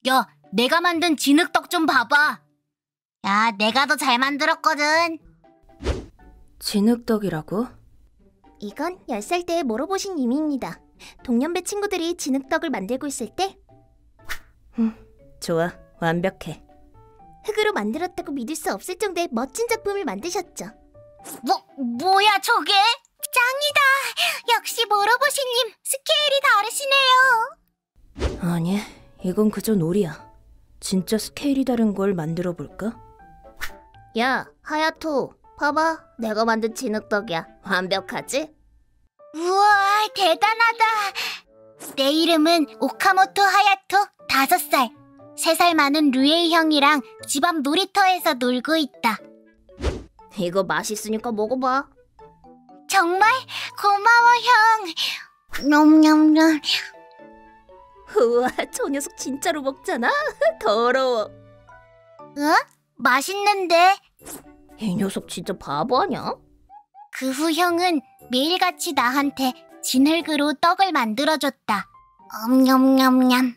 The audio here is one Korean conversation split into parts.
야, 내가 만든 진흙떡 좀 봐봐. 야, 내가 더 잘 만들었거든. 진흙떡이라고? 이건 10살 때의 모로보신 이미입니다. 동년배 친구들이 진흙떡을 만들고 있을 때 좋아, 완벽해. 흙으로 만들었다고 믿을 수 없을 정도의 멋진 작품을 만드셨죠. 뭐야 저게? 짱이다! 역시 모로보신님, 스케일이 다르시네요. 아니, 이건 그저 놀이야. 진짜 스케일이 다른 걸 만들어 볼까? 야, 하야토, 봐봐. 내가 만든 진흙떡이야. 완벽하지? 우와, 대단하다. 내 이름은 오카모토 하야토, 5살. 3살 많은 류에이 형이랑 집 앞 놀이터에서 놀고 있다. 이거 맛있으니까 먹어봐. 정말 고마워, 형. 냠냠냠. 우와, 저 녀석 진짜로 먹잖아. 더러워. 맛있는데? 이 녀석 진짜 바보 아냐? 그 후 형은 매일같이 나한테 진흙으로 떡을 만들어줬다. 냠냠냠.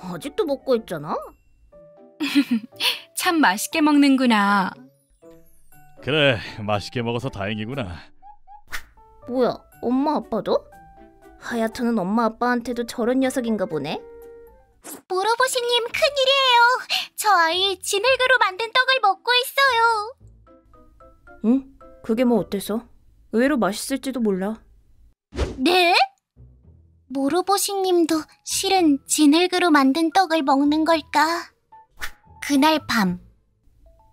아직도 먹고 있잖아. 참 맛있게 먹는구나. 그래, 맛있게 먹어서 다행이구나. 뭐야, 엄마 아빠도? 하야토는 엄마 아빠한테도 저런 녀석인가 보네. 모로보시님, 큰일이에요. 저 아이 진흙으로 만든 떡을 먹고 있어요. 응? 그게 뭐 어때서? 의외로 맛있을지도 몰라. 네? 모로보시님도 실은 진흙으로 만든 떡을 먹는 걸까? 그날 밤.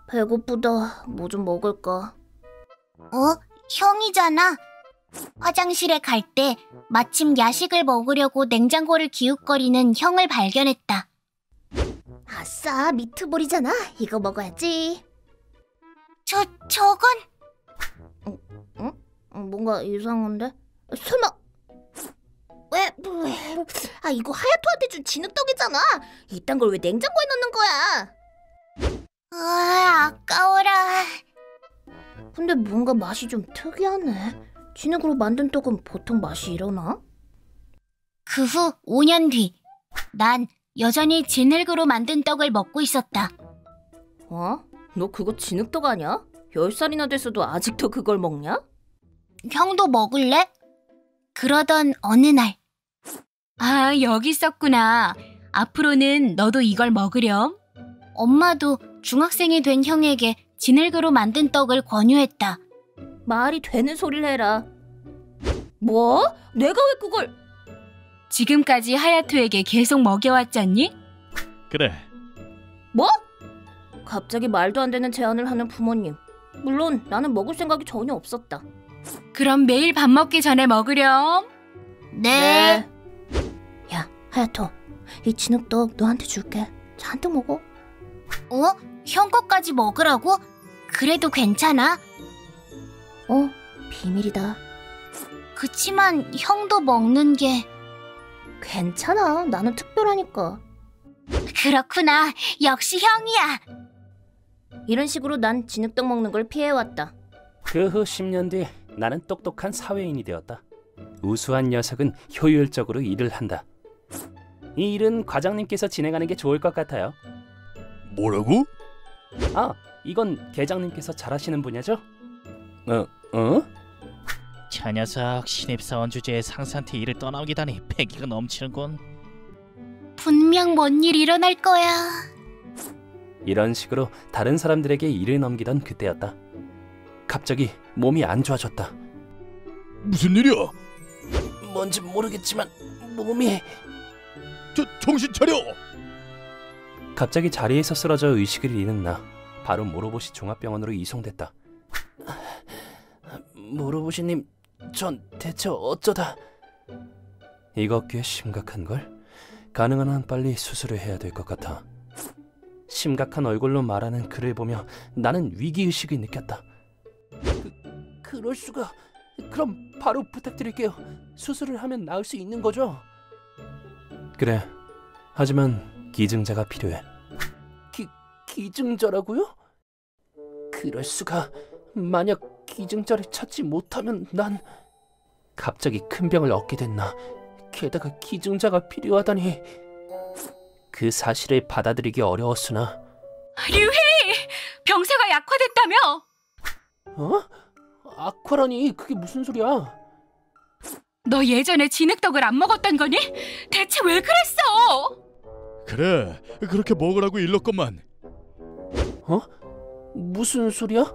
배고프다. 뭐 좀 먹을까? 형이잖아. 화장실에 갈 때 마침 야식을 먹으려고 냉장고를 기웃거리는 형을 발견했다. 아싸, 미트볼이잖아. 이거 먹어야지. 저건? 뭔가 이상한데? 설마... 왜? 이거 하야토한테 준 진흙떡이잖아. 이딴 걸 왜 냉장고에 넣는 거야? 아까워라. 근데 뭔가 맛이 좀 특이하네. 진흙으로 만든 떡은 보통 맛이 이러나? 그 후 5년 뒤, 난 여전히 진흙으로 만든 떡을 먹고 있었다. 너 그거 진흙떡 아니야? 10살이나 됐어도 아직도 그걸 먹냐? 형도 먹을래? 그러던 어느 날. 여기 있었구나. 앞으로는 너도 이걸 먹으렴. 엄마도 중학생이 된 형에게 진흙으로 만든 떡을 권유했다. 말이 되는 소리를 해라. 뭐? 내가 왜 그걸... 지금까지 하야토에게 계속 먹여왔잖니? 그래. 뭐? 갑자기 말도 안 되는 제안을 하는 부모님. 물론 나는 먹을 생각이 전혀 없었다. 그럼 매일 밥 먹기 전에 먹으렴. 네. 야, 하야토. 이 진흙떡 너한테 줄게. 잔뜩 먹어. 형 것까지 먹으라고? 그래도 괜찮아? 비밀이다. 그치만 형도 먹는 게... 괜찮아. 나는 특별하니까. 그렇구나. 역시 형이야. 이런 식으로 난 진흙떡 먹는 걸 피해왔다. 그 후 10년 뒤 나는 똑똑한 사회인이 되었다. 우수한 녀석은 효율적으로 일을 한다. 이 일은 과장님께서 진행하는 게 좋을 것 같아요. 뭐라고? 이건 계장님께서 잘하시는 분야죠? 저 녀석 신입사원 주제에 상사한테 일을 떠넘기다니 패기가 넘치는군. 분명 뭔 일 일어날 거야. 이런 식으로 다른 사람들에게 일을 넘기던 그때였다. 갑자기 몸이 안 좋아졌다. 무슨 일이야? 뭔지 모르겠지만 몸이... 정신 차려! 갑자기 자리에서 쓰러져 의식을 잃은 나. 바로 모로보시 종합병원으로 이송됐다. 모로보시님, 전 대체 어쩌다... 이거 꽤 심각한걸? 가능한 한 빨리 수술을 해야 될 것 같아. 심각한 얼굴로 말하는 그를 보며 나는 위기의식을 느꼈다. 그럴 수가... 그럼 바로 부탁드릴게요. 수술을 하면 나을 수 있는 거죠? 그래. 하지만 기증자가 필요해. 기증자라고요? 그럴 수가... 만약 기증자를 찾지 못하면 난... 갑자기 큰 병을 얻게 됐나. 게다가 기증자가 필요하다니... 그 사실을 받아들이기 어려웠으나. 류희! 병세가 약화됐다며? 어? 악화라니 그게 무슨 소리야? 너 예전에 진흙떡을 안 먹었던 거니? 대체 왜 그랬어? 그래, 그렇게 먹으라고 일렀건만. 어? 무슨 소리야?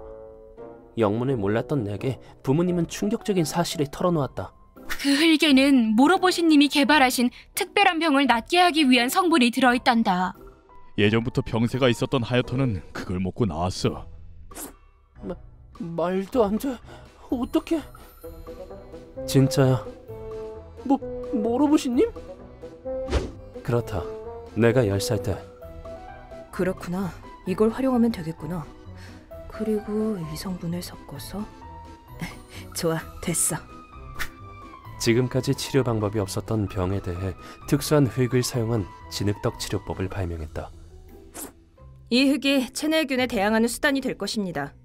영문을 몰랐던 내게 부모님은 충격적인 사실을 털어놓았다. 그 흙에는 모로보시님이 개발하신 특별한 병을 낫게 하기 위한 성분이 들어있단다. 예전부터 병세가 있었던 하야토는 그걸 먹고 나왔어. 말도 안 돼. 어떻게? 진짜야. 모로보시님? 그렇다. 내가 10살 때. 그렇구나. 이걸 활용하면 되겠구나. 그리고 이 성분을 섞어서 좋아, 됐어. 지금까지 치료 방법이 없었던 병에 대해 특수한 흙을 사용한 진흙떡 치료법을 발명했다. 이 흙이 체내균에 대항하는 수단이 될 것입니다.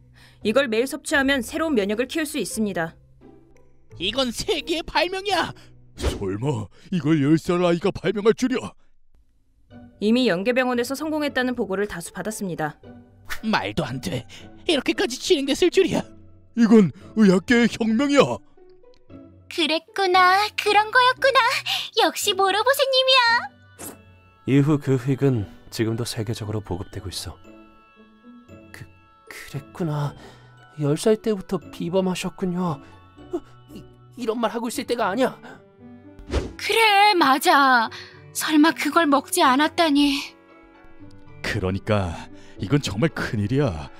이걸 매일 섭취하면 새로운 면역을 키울 수 있습니다. 이건 세계의 발명이야. 설마 이걸 10살 아이가 발명할 줄이야? 이미 연계병원에서 성공했다는 보고를 다수 받았습니다. 말도 안 돼. 이렇게까지 진행됐을 줄이야. 이건 의학계의 혁명이야. 그랬구나. 그런 거였구나. 역시 모로보세님이야. 이후 그 흙은 지금도 세계적으로 보급되고 있어. 그랬구나. 10살 때부터 비범하셨군요. 이런 말 하고 있을 때가 아니야. 그래, 맞아. 설마 그걸 먹지 않았다니. 그러니까 이건 정말 큰일이야.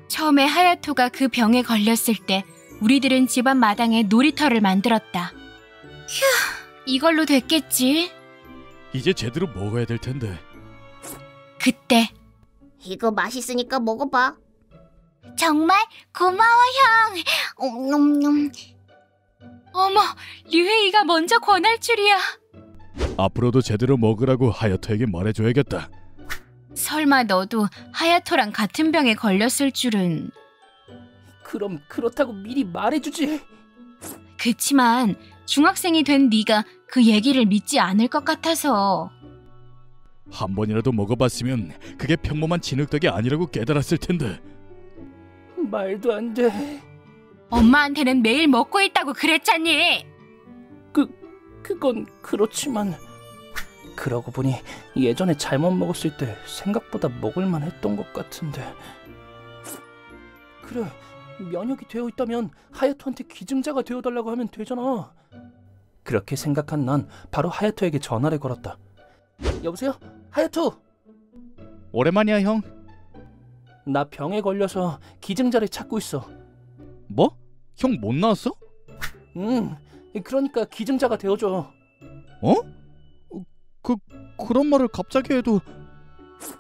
처음에 하야토가 그 병에 걸렸을 때 우리들은 집안 마당에 놀이터를 만들었다. 휴, 이걸로 됐겠지. 이제 제대로 먹어야 될 텐데. 그때 이거 맛있으니까 먹어봐. 정말 고마워, 형. 어머, 류혜이가 먼저 권할 줄이야. 앞으로도 제대로 먹으라고 하야토에게 말해줘야겠다. 설마 너도 하야토랑 같은 병에 걸렸을 줄은. 그럼 그렇다고 미리 말해주지. 그치만 중학생이 된 네가 그 얘기를 믿지 않을 것 같아서. 한 번이라도 먹어봤으면 그게 평범한 진흙떡이 아니라고 깨달았을 텐데. 말도 안 돼. 엄마한테는 매일 먹고 있다고 그랬잖니. 그건 그렇지만. 그러고 보니 예전에 잘못 먹었을 때 생각보다 먹을만 했던 것 같은데. 그래, 면역이 되어 있다면 하야토한테 기증자가 되어달라고 하면 되잖아. 그렇게 생각한 난 바로 하야토에게 전화를 걸었다. 여보세요? 하야토! 오랜만이야, 형. 나 병에 걸려서 기증자를 찾고 있어. 뭐? 형 못 나왔어? 응, 그러니까 기증자가 되어줘. 어? 그런 말을 갑자기 해도.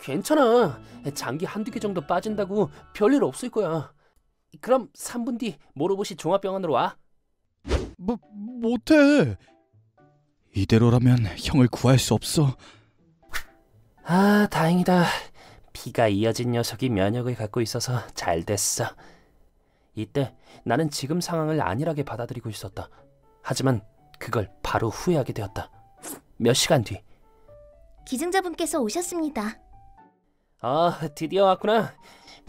괜찮아. 장기 한두 개 정도 빠진다고 별일 없을 거야. 그럼 3분 뒤 모로보시 종합병원으로 와. 못해. 이대로라면 형을 구할 수 없어. 아, 다행이다. 피가 이어진 녀석이 면역을 갖고 있어서 잘 됐어. 이때 나는 지금 상황을 안일하게 받아들이고 있었다. 하지만 그걸 바로 후회하게 되었다. 몇 시간 뒤. 기증자분께서 오셨습니다. 드디어 왔구나.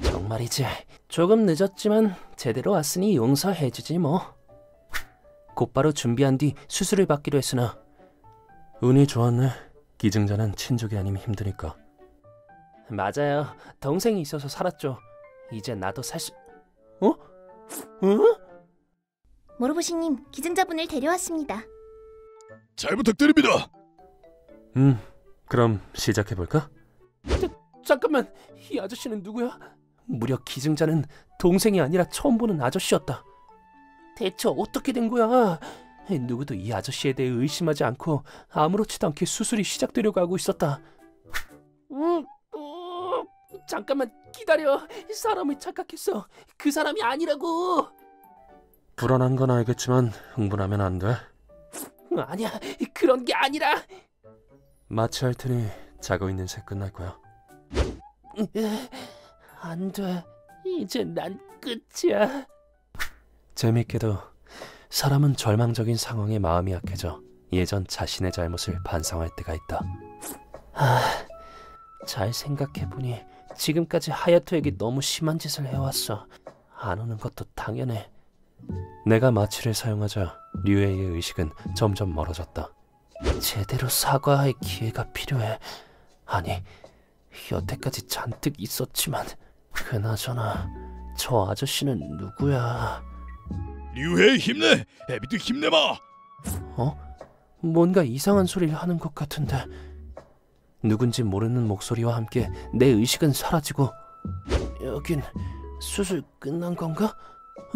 정말이지. 조금 늦었지만 제대로 왔으니 용서해주지 뭐. 곧바로 준비한 뒤 수술을 받기로 했으나 운이 좋았네. 기증자는 친족이 아니면 힘드니까. 맞아요. 동생이 있어서 살았죠. 이제 나도 살 수... 어? 모로보시님, 기증자분을 데려왔습니다. 잘 부탁드립니다. 그럼 시작해볼까? 잠깐만, 이 아저씨는 누구야? 무려 기증자는 동생이 아니라 처음 보는 아저씨였다. 대체 어떻게 된 거야? 누구도 이 아저씨에 대해 의심하지 않고 아무렇지도 않게 수술이 시작되려고 하고 있었다. 잠깐만 기다려. 사람을 착각했어. 그 사람이 아니라고. 불안한 건 알겠지만 흥분하면 안 돼. 아니야, 그런 게 아니라. 마취할 테니 자고 있는 새 끝날 거야. 안 돼. 이제 난 끝이야. 재밌게도 사람은 절망적인 상황에 마음이 약해져 예전 자신의 잘못을 반성할 때가 있다. 잘 생각해보니 지금까지 하야토에게 너무 심한 짓을 해왔어. 안 오는 것도 당연해. 내가 마취를 사용하자 류에이의 의식은 점점 멀어졌다. 제대로 사과할 기회가 필요해. 아니, 여태까지 잔뜩 있었지만 그나저나 저 아저씨는 누구야? 류헤이 힘내! 에비도 힘내봐! 뭔가 이상한 소리를 하는 것 같은데 누군지 모르는 목소리와 함께 내 의식은 사라지고 여긴 수술 끝난 건가?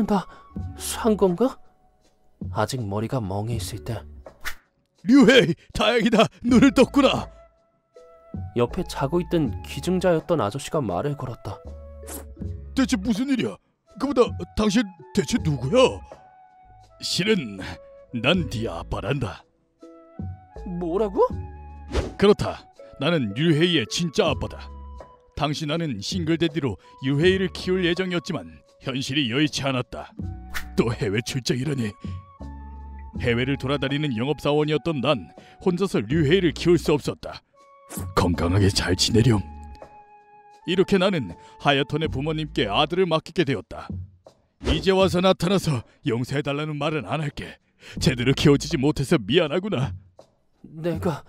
나 산 건가? 아직 머리가 멍해 있을 때 류헤이 다행이다! 눈을 떴구나! 옆에 자고 있던 기증자였던 아저씨가 말을 걸었다. 대체 무슨 일이야? 그보다 당신 대체 누구야? 실은 난 네 아빠란다. 뭐라고? 그렇다. 나는 류헤이의 진짜 아빠다. 당시 나는 싱글데디로 류헤이를 키울 예정이었지만 현실이 여의치 않았다. 또 해외 출장이라니. 해외를 돌아다니는 영업사원이었던 난 혼자서 류헤이를 키울 수 없었다. 건강하게 잘 지내렴. 이렇게 나는 하야톤의 부모님께 아들을 맡기게 되었다. 이제 와서 나타나서 용서해달라는 말은 안 할게. 제대로 키워지지 못해서 미안하구나. 내가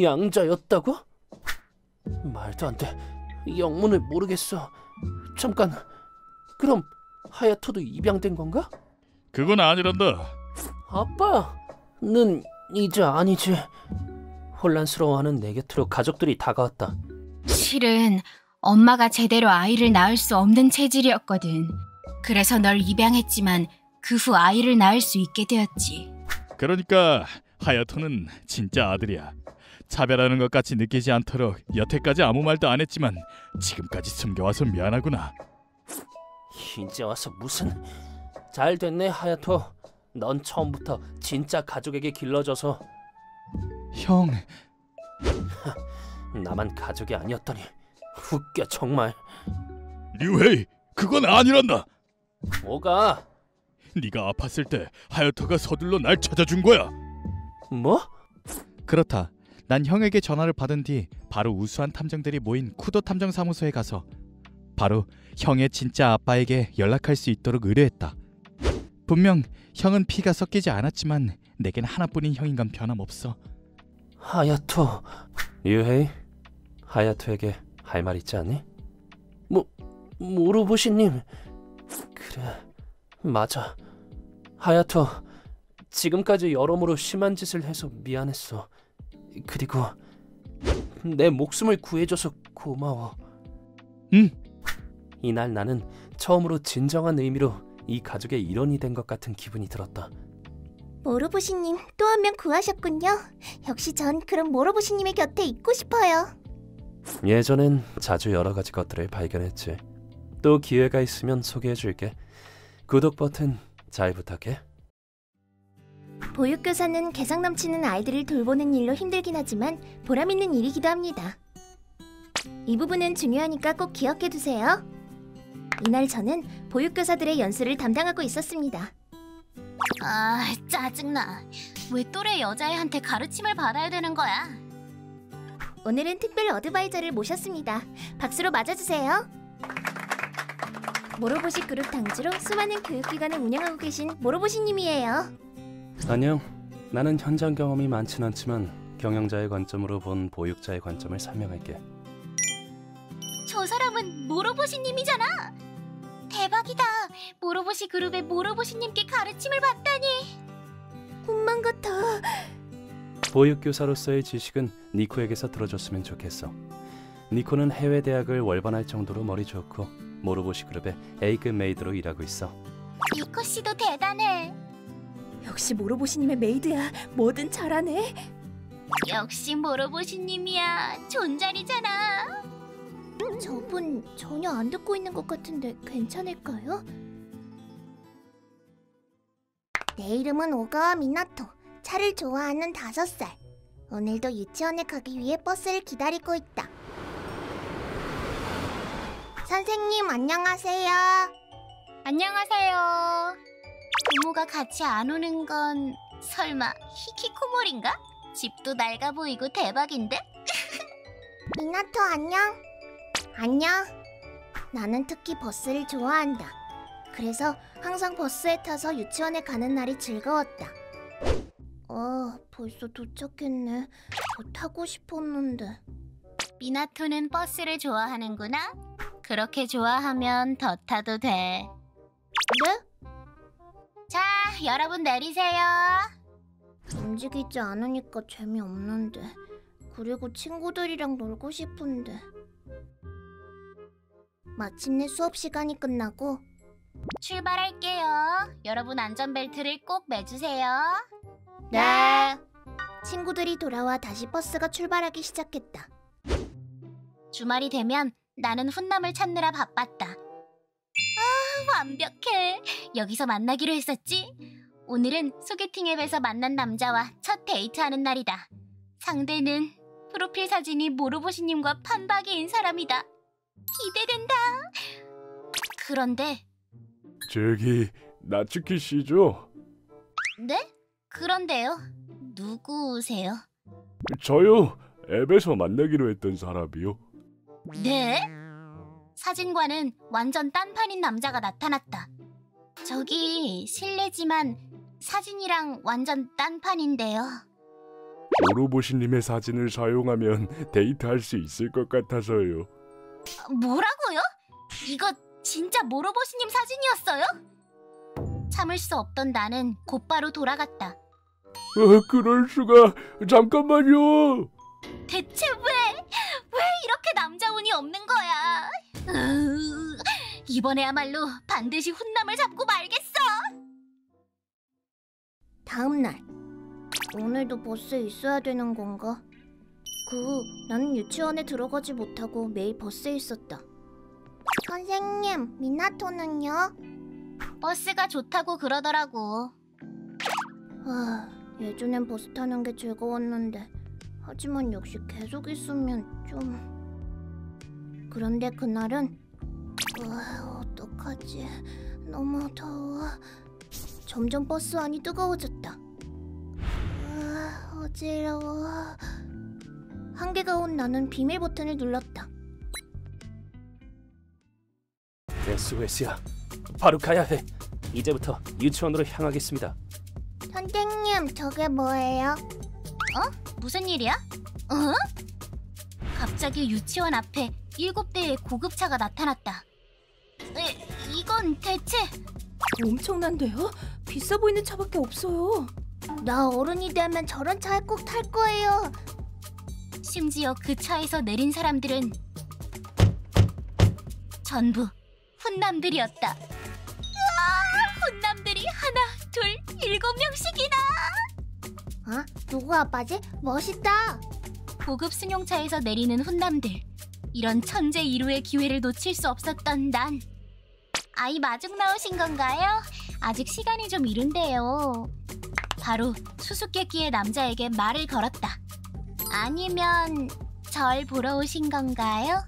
양자였다고? 말도 안 돼. 영문을 모르겠어. 잠깐, 그럼 하야토도 입양된 건가? 그건 아니란다. 아빠는 이제 아니지. 혼란스러워하는 내 곁으로 가족들이 다가왔다. 실은 엄마가 제대로 아이를 낳을 수 없는 체질이었거든. 그래서 널 입양했지만 그 후 아이를 낳을 수 있게 되었지. 그러니까 하야토는 진짜 아들이야. 차별하는 것 같이 느끼지 않도록 여태까지 아무 말도 안 했지만 지금까지 숨겨와서 미안하구나. 이제 와서 무슨... 잘 됐네, 하야토. 넌 처음부터 진짜 가족에게 길러져서. 형... 나만 가족이 아니었더니 웃겨 정말. 류헤이, 그건 아니란다. 뭐가? 네가 아팠을 때 하야토가 서둘러 날 찾아준 거야. 뭐? 그렇다. 난 형에게 전화를 받은 뒤 바로 우수한 탐정들이 모인 쿠도 탐정사무소에 가서 바로 형의 진짜 아빠에게 연락할 수 있도록 의뢰했다. 분명 형은 피가 섞이지 않았지만 내겐 하나뿐인 형인 건 변함없어. 하야토... 류헤이, 하야토에게 할 말 있지 않니? 모로보시님... 그래, 맞아. 하야토, 지금까지 여러모로 심한 짓을 해서 미안했어. 그리고 내 목숨을 구해줘서 고마워. 응. 이날 나는 처음으로 진정한 의미로 이 가족의 일원이 된 것 같은 기분이 들었다. 모로보시님 또 한 명 구하셨군요. 역시 전 그런 모로보시님의 곁에 있고 싶어요. 예전엔 자주 여러 가지 것들을 발견했지. 또 기회가 있으면 소개해줄게. 구독 버튼 잘 부탁해. 보육교사는 개성 넘치는 아이들을 돌보는 일로 힘들긴 하지만 보람있는 일이기도 합니다. 이 부분은 중요하니까 꼭 기억해두세요. 이날 저는 보육교사들의 연수를 담당하고 있었습니다. 아, 짜증나. 왜 또래 여자애한테 가르침을 받아야 되는 거야? 오늘은 특별 어드바이저를 모셨습니다. 박수로 맞아주세요. 모로보시 그룹 당주로 수많은 교육기관을 운영하고 계신 모로보시님이에요. 안녕. 나는 현장 경험이 많진 않지만 경영자의 관점으로 본 보육자의 관점을 설명할게. 저 사람은 모로보시님이잖아. 대박이다. 모로보시 그룹의 모로보시님께 가르침을 받다니. 꿈만 같아. 보육교사로서의 지식은 니코에게서 들어줬으면 좋겠어. 니코는 해외 대학을 월반할 정도로 머리 좋고 모로보시 그룹의 A급 메이드로 일하고 있어. 니코 씨도 대단해. 역시 모로보시님의 메이드야. 뭐든 잘하네. 역시 모로보시님이야. 존잘이잖아. 저분 전혀 안 듣고 있는 것 같은데 괜찮을까요? 내 이름은 오가와 미나토. 차를 좋아하는 5살. 오늘도 유치원에 가기 위해 버스를 기다리고 있다. 선생님 안녕하세요. 안녕하세요. 부모가 같이 안 오는 건 설마 히키코모리인가? 집도 낡아 보이고 대박인데? 미나토 안녕. 안녕. 나는 특히 버스를 좋아한다. 그래서 항상 버스에 타서 유치원에 가는 날이 즐거웠다. 벌써 도착했네. 더 타고 싶었는데. 미나토는 버스를 좋아하는구나. 그렇게 좋아하면 더 타도 돼. 네? 자, 여러분 내리세요. 움직이지 않으니까 재미없는데. 그리고 친구들이랑 놀고 싶은데. 마침내 수업 시간이 끝나고 출발할게요. 여러분 안전벨트를 꼭 매주세요. 네. 친구들이 돌아와 다시 버스가 출발하기 시작했다. 주말이 되면 나는 훈남을 찾느라 바빴다. 완벽해. 여기서 만나기로 했었지? 오늘은 소개팅 앱에서 만난 남자와 첫 데이트하는 날이다. 상대는 프로필 사진이 모로보시님과 판박이인 사람이다. 기대된다. 그런데 저기 나츠키 씨죠? 네? 그런데요? 누구세요? 저요. 앱에서 만나기로 했던 사람이요. 네? 사진과는 완전 딴판인 남자가 나타났다. 저기 실례지만 사진이랑 완전 딴판인데요. 모로보시님의 사진을 사용하면 데이트할 수 있을 것 같아서요. 뭐라고요? 이거 진짜 모로보시님 사진이었어요? 참을 수 없던 나는 곧바로 돌아갔다. 그럴 수가. 잠깐만요. 대체 왜 이렇게 남자 운이 없는 거야? 이번에야말로 반드시 훈남을 잡고 말겠어. 다음 날. 오늘도 버스에 있어야 되는 건가? 나는 유치원에 들어가지 못하고 매일 버스에 있었다. 선생님, 미나토는요? 버스가 좋다고 그러더라고. 예전엔 버스 타는 게 즐거웠는데 하지만 역시 계속 있으면 좀... 그런데 그날은 어떡하지? 너무 더워. 점점 버스 안이 뜨거워졌다. 어지러워. 한계가 온 나는 비밀 버튼을 눌렀다. SOS야. 바로 가야 해. 이제부터 유치원으로 향하겠습니다. 선생님, 저게 뭐예요? 무슨 일이야? 갑자기 유치원 앞에 7대의 고급차가 나타났다. 이건 대체... 엄청난데요? 비싸 보이는 차밖에 없어요. 나 어른이 되면 저런 차에 꼭 탈 거예요. 심지어 그 차에서 내린 사람들은 전부 훈남들이었다. 훈남들이 하나, 둘, 7명씩이나! 누구 아빠지? 멋있다. 고급 승용차에서 내리는 훈남들. 이런 천재 이루의 기회를 놓칠 수 없었던 난. 아이 마중 나오신 건가요? 아직 시간이 좀 이른데요. 바로 수수께끼의 남자에게 말을 걸었다. 아니면 절 보러 오신 건가요?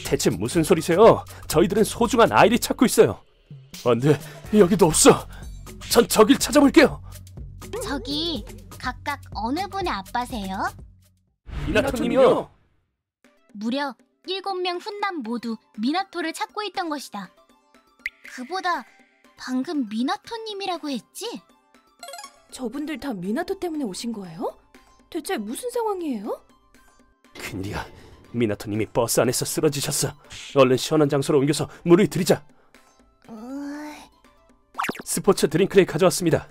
대체 무슨 소리세요? 저희들은 소중한 아이를 찾고 있어요. 안 돼, 여기도 없어. 전 저길 찾아볼게요. 저기 각각 어느 분의 아빠세요? 미나토님이요. 무려 7명 훈남 모두 미나토를 찾고 있던 것이다. 그보다 방금 미나토님이라고 했지? 저분들 다 미나토 때문에 오신 거예요? 대체 무슨 상황이에요? 큰일이야. 미나토님이 버스 안에서 쓰러지셨어. 얼른 시원한 장소로 옮겨서 물을 드리자. 스포츠 드링크를 가져왔습니다.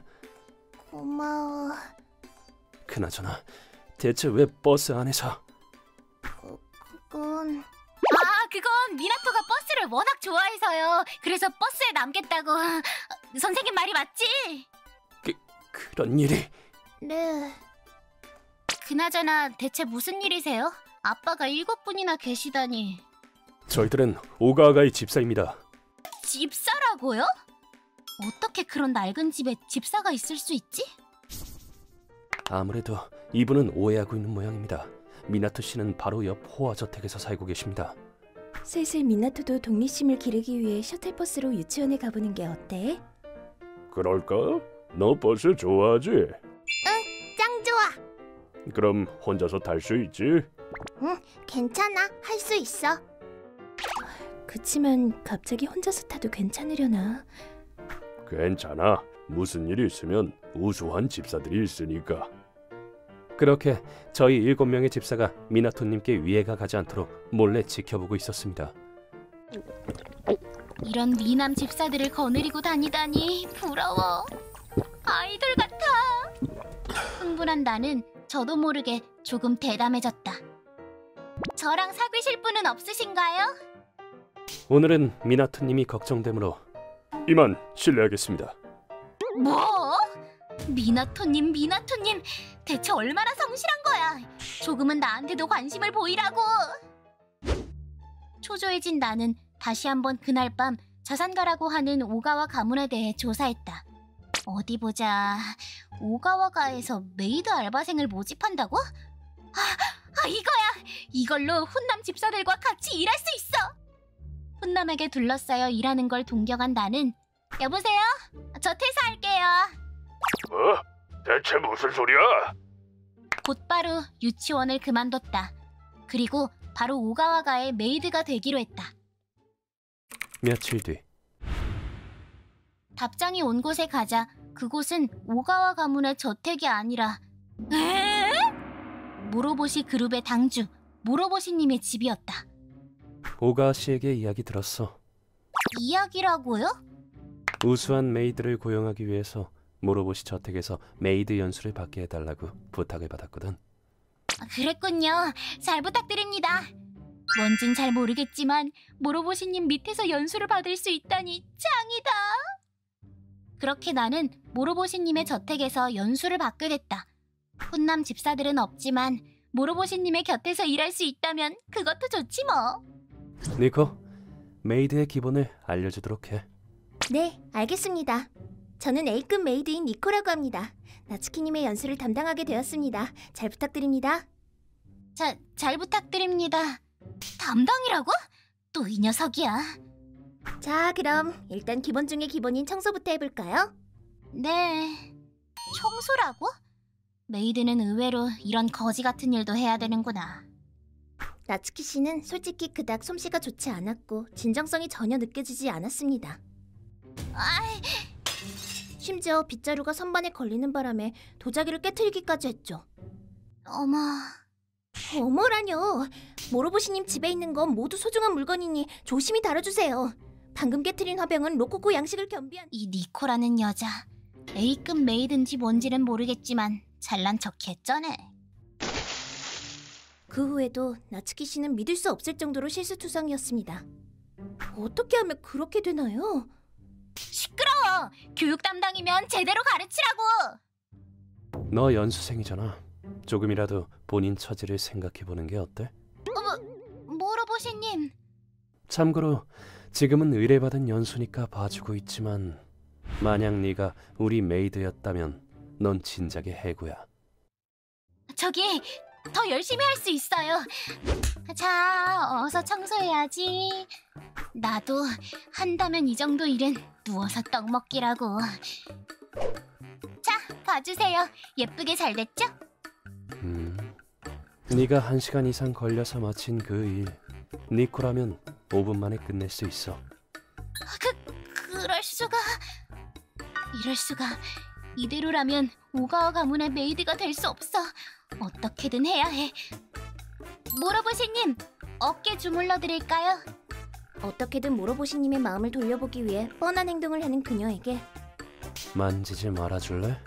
고마워. 그나저나 대체 왜 버스 안에서... 그건... 그건 미나토가 버스를 워낙 좋아해서요. 그래서 버스에 남겠다고. 선생님 말이 맞지? 그런 일이... 네. 그나저나 대체 무슨 일이세요? 아빠가 7분이나 계시다니. 저희들은 오가와가의 집사입니다. 집사라고요? 어떻게 그런 낡은 집에 집사가 있을 수 있지? 아무래도 이분은 오해하고 있는 모양입니다. 미나토 씨는 바로 옆 호화 저택에서 살고 계십니다. 슬슬 미나토도 독립심을 기르기 위해 셔틀버스로 유치원에 가보는 게 어때? 그럴까? 너 버스 좋아하지? 짱 좋아! 그럼 혼자서 탈 수 있지? 괜찮아. 할 수 있어. 그치만 갑자기 혼자서 타도 괜찮으려나? 괜찮아. 무슨 일 있으면 우수한 집사들이 있으니까. 그렇게 저희 7명의 집사가 미나토님께 위해가 가지 않도록 몰래 지켜보고 있었습니다. 이런 미남 집사들을 거느리고 다니다니 부러워. 아이돌 같아. 흥분한 나는 저도 모르게 조금 대담해졌다. 저랑 사귀실 분은 없으신가요? 오늘은 미나토님이 걱정되므로 이만 실례하겠습니다. 뭐? 미나토님 대체 얼마나 성실한 거야? 조금은 나한테도 관심을 보이라고. 초조해진 나는 다시 한번 그날 밤 자산가라고 하는 오가와 가문에 대해 조사했다. 어디 보자. 오가와가에서 메이드 알바생을 모집한다고? 이거야. 이걸로 훈남 집사들과 같이 일할 수 있어. 훈남에게 둘러싸여 일하는 걸 동경한 나는 여보세요? 저 퇴사할게요. 뭐? 대체 무슨 소리야? 곧바로 유치원을 그만뒀다. 그리고 바로 오가와가의 메이드가 되기로 했다. 며칠 뒤 답장이 온 곳에 가자 그곳은 오가와 가문의 저택이 아니라 모로보시 그룹의 당주 모로보시님의 집이었다. 오가와 씨에게 이야기 들었어. 이야기라고요? 우수한 메이드를 고용하기 위해서 모로보시 저택에서 메이드 연수를 받게 해달라고 부탁을 받았거든. 그랬군요. 잘 부탁드립니다. 뭔진 잘 모르겠지만 모로보시님 밑에서 연수를 받을 수 있다니 짱이다. 그렇게 나는 모로보시님의 저택에서 연수를 받게 됐다. 훈남 집사들은 없지만 모로보시님의 곁에서 일할 수 있다면 그것도 좋지 뭐. 니코, 메이드의 기본을 알려주도록 해. 네, 알겠습니다. 저는 A급 메이드인 니코라고 합니다. 나츠키님의 연수를 담당하게 되었습니다. 잘 부탁드립니다. 잘 부탁드립니다. 담당이라고? 또 이 녀석이야. 자, 그럼 일단 기본 중에 기본인 청소부터 해볼까요? 네. 청소라고? 메이드는 의외로 이런 거지 같은 일도 해야 되는구나. 나츠키 씨는 솔직히 그닥 솜씨가 좋지 않았고 진정성이 전혀 느껴지지 않았습니다. 심지어 빗자루가 선반에 걸리는 바람에 도자기를 깨트리기까지 했죠. 어머라뇨. 모로보시님 집에 있는 건 모두 소중한 물건이니 조심히 다뤄주세요. 방금 깨트린 화병은 로코코 양식을 겸비한 이 니코라는 여자 A급 메이드인지 뭔지는 모르겠지만 잘난 척 했잖아. 그 후에도 나츠키 씨는 믿을 수 없을 정도로 실수투성이었습니다. 어떻게 하면 그렇게 되나요? 시끄러워. 교육 담당이면 제대로 가르치라고. 너 연수생이잖아. 조금이라도 본인 처지를 생각해보는 게 어때? 모로보시님. 참고로 지금은 의뢰받은 연수니까 봐주고 있지만 만약 네가 우리 메이드였다면 넌 진작에 해고야. 저기 더 열심히 할 수 있어요. 자, 어서 청소해야지. 나도 한다면 이 정도 일은 누워서 떡 먹기라고. 자, 봐주세요. 예쁘게 잘 됐죠? 네가 1시간 이상 걸려서 마친 그 일, 니코라면 5분 만에 끝낼 수 있어. 그럴 수가. 이럴 수가. 이대로라면 오가와 가문의 메이드가 될 수 없어. 어떻게든 해야 해. 모로보시님, 어깨 주물러 드릴까요? 어떻게든 모로보시님의 마음을 돌려보기 위해 뻔한 행동을 하는 그녀에게 만지지 말아줄래?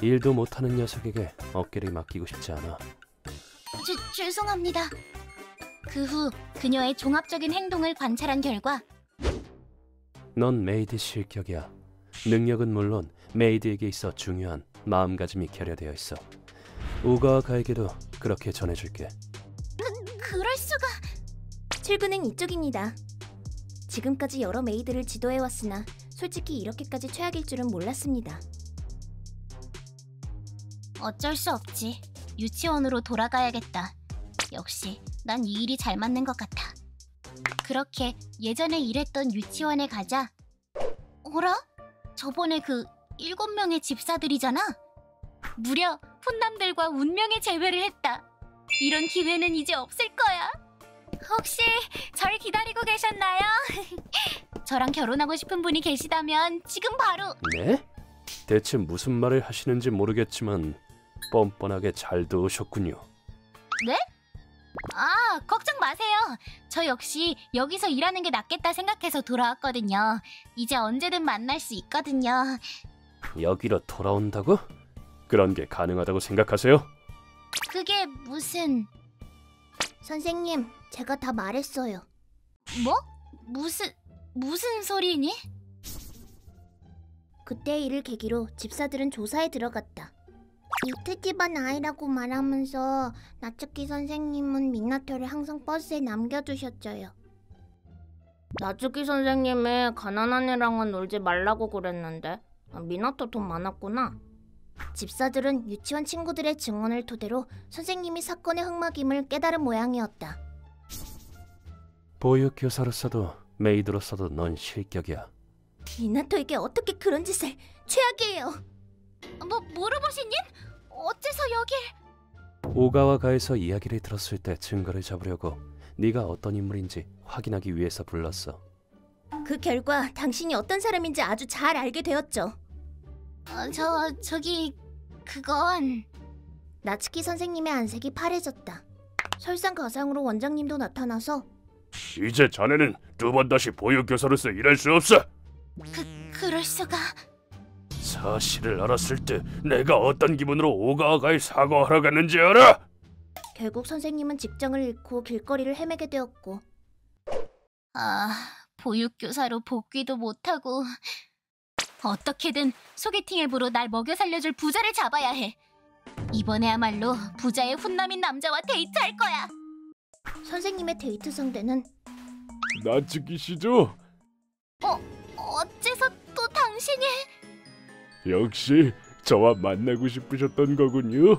일도 못하는 녀석에게 어깨를 맡기고 싶지 않아. 죄송합니다. 그 후 그녀의 종합적인 행동을 관찰한 결과 넌 메이드 실격이야. 능력은 물론 메이드에게 있어 중요한 마음가짐이 결여되어 있어. 오가와가에게도 그렇게 전해줄게. 그럴 수가. 출구는 이쪽입니다. 지금까지 여러 메이드를 지도해왔으나 솔직히 이렇게까지 최악일 줄은 몰랐습니다. 어쩔 수 없지. 유치원으로 돌아가야겠다. 역시 난 이 일이 잘 맞는 것 같아. 그렇게 예전에 일했던 유치원에 가자. 어라? 저번에 그 7명의 집사들이잖아? 무려 훈남들과 운명의 재회를 했다. 이런 기회는 이제 없을 거야. 혹시 절 기다리고 계셨나요? 저랑 결혼하고 싶은 분이 계시다면 지금 바로. 네? 대체 무슨 말을 하시는지 모르겠지만 뻔뻔하게 잘 들으셨군요. 네? 아, 걱정 마세요. 저 역시 여기서 일하는 게 낫겠다 생각해서 돌아왔거든요. 이제 언제든 만날 수 있거든요. 여기로 돌아온다고? 그런 게 가능하다고 생각하세요? 그게 무슨... 선생님, 제가 다 말했어요. 뭐? 무슨 소리니? 그때 일을 계기로 집사들은 조사에 들어갔다. 이트 집안 아이라고 말하면서 나츠키 선생님은 미나토를 항상 버스에 남겨두셨죠요. 나츠키 선생님이 가난한 애랑은 놀지 말라고 그랬는데 미나토 돈 많았구나. 집사들은 유치원 친구들의 증언을 토대로 선생님이 사건의 흑막임을 깨달은 모양이었다. 보육교사로서도 메이드로서도 넌 실격이야. 미나토에게 어떻게 그런 짓을... 최악이에요. 모르보시님? 어째서 여길... 오가와가에서 이야기를 들었을 때 증거를 잡으려고 네가 어떤 인물인지 확인하기 위해서 불렀어. 그 결과 당신이 어떤 사람인지 아주 잘 알게 되었죠. 그건... 나츠키 선생님의 안색이 파래졌다. 설상가상으로 원장님도 나타나서 이제 자네는 두 번 다시 보육교사로서 일할 수 없어. 그럴 수가... 사실을 알았을 때 내가 어떤 기분으로 오가와가에 사과하러 갔는지 알아? 결국 선생님은 직장을 잃고 길거리를 헤매게 되었고, 보육교사로 복귀도 못하고... 어떻게든 소개팅 앱으로 날 먹여 살려줄 부자를 잡아야 해. 이번에야말로 부자의 훈남인 남자와 데이트할 거야. 선생님의 데이트 상대는 나츠키 씨죠? 어째서 또 당신이... 역시 저와 만나고 싶으셨던 거군요.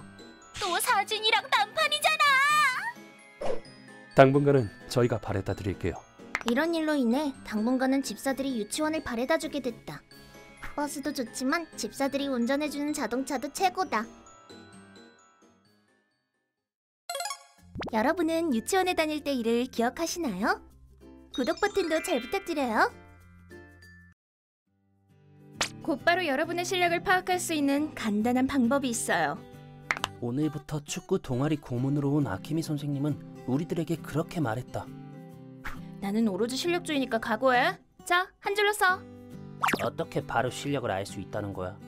또 사진이랑 단판이잖아. 당분간은 저희가 바래다 드릴게요. 이런 일로 인해 당분간은 집사들이 유치원을 바래다 주게 됐다. 버스도 좋지만 집사들이 운전해주는 자동차도 최고다. 여러분은 유치원에 다닐 때 일을 기억하시나요? 구독 버튼도 잘 부탁드려요. 곧바로 여러분의 실력을 파악할 수 있는 간단한 방법이 있어요. 오늘부터 축구 동아리 고문으로 온 아키미 선생님은 우리들에게 그렇게 말했다. 나는 오로지 실력주의니까 각오해. 자, 한 줄로 서. 어떻게 바로 실력을 알 수 있다는 거야?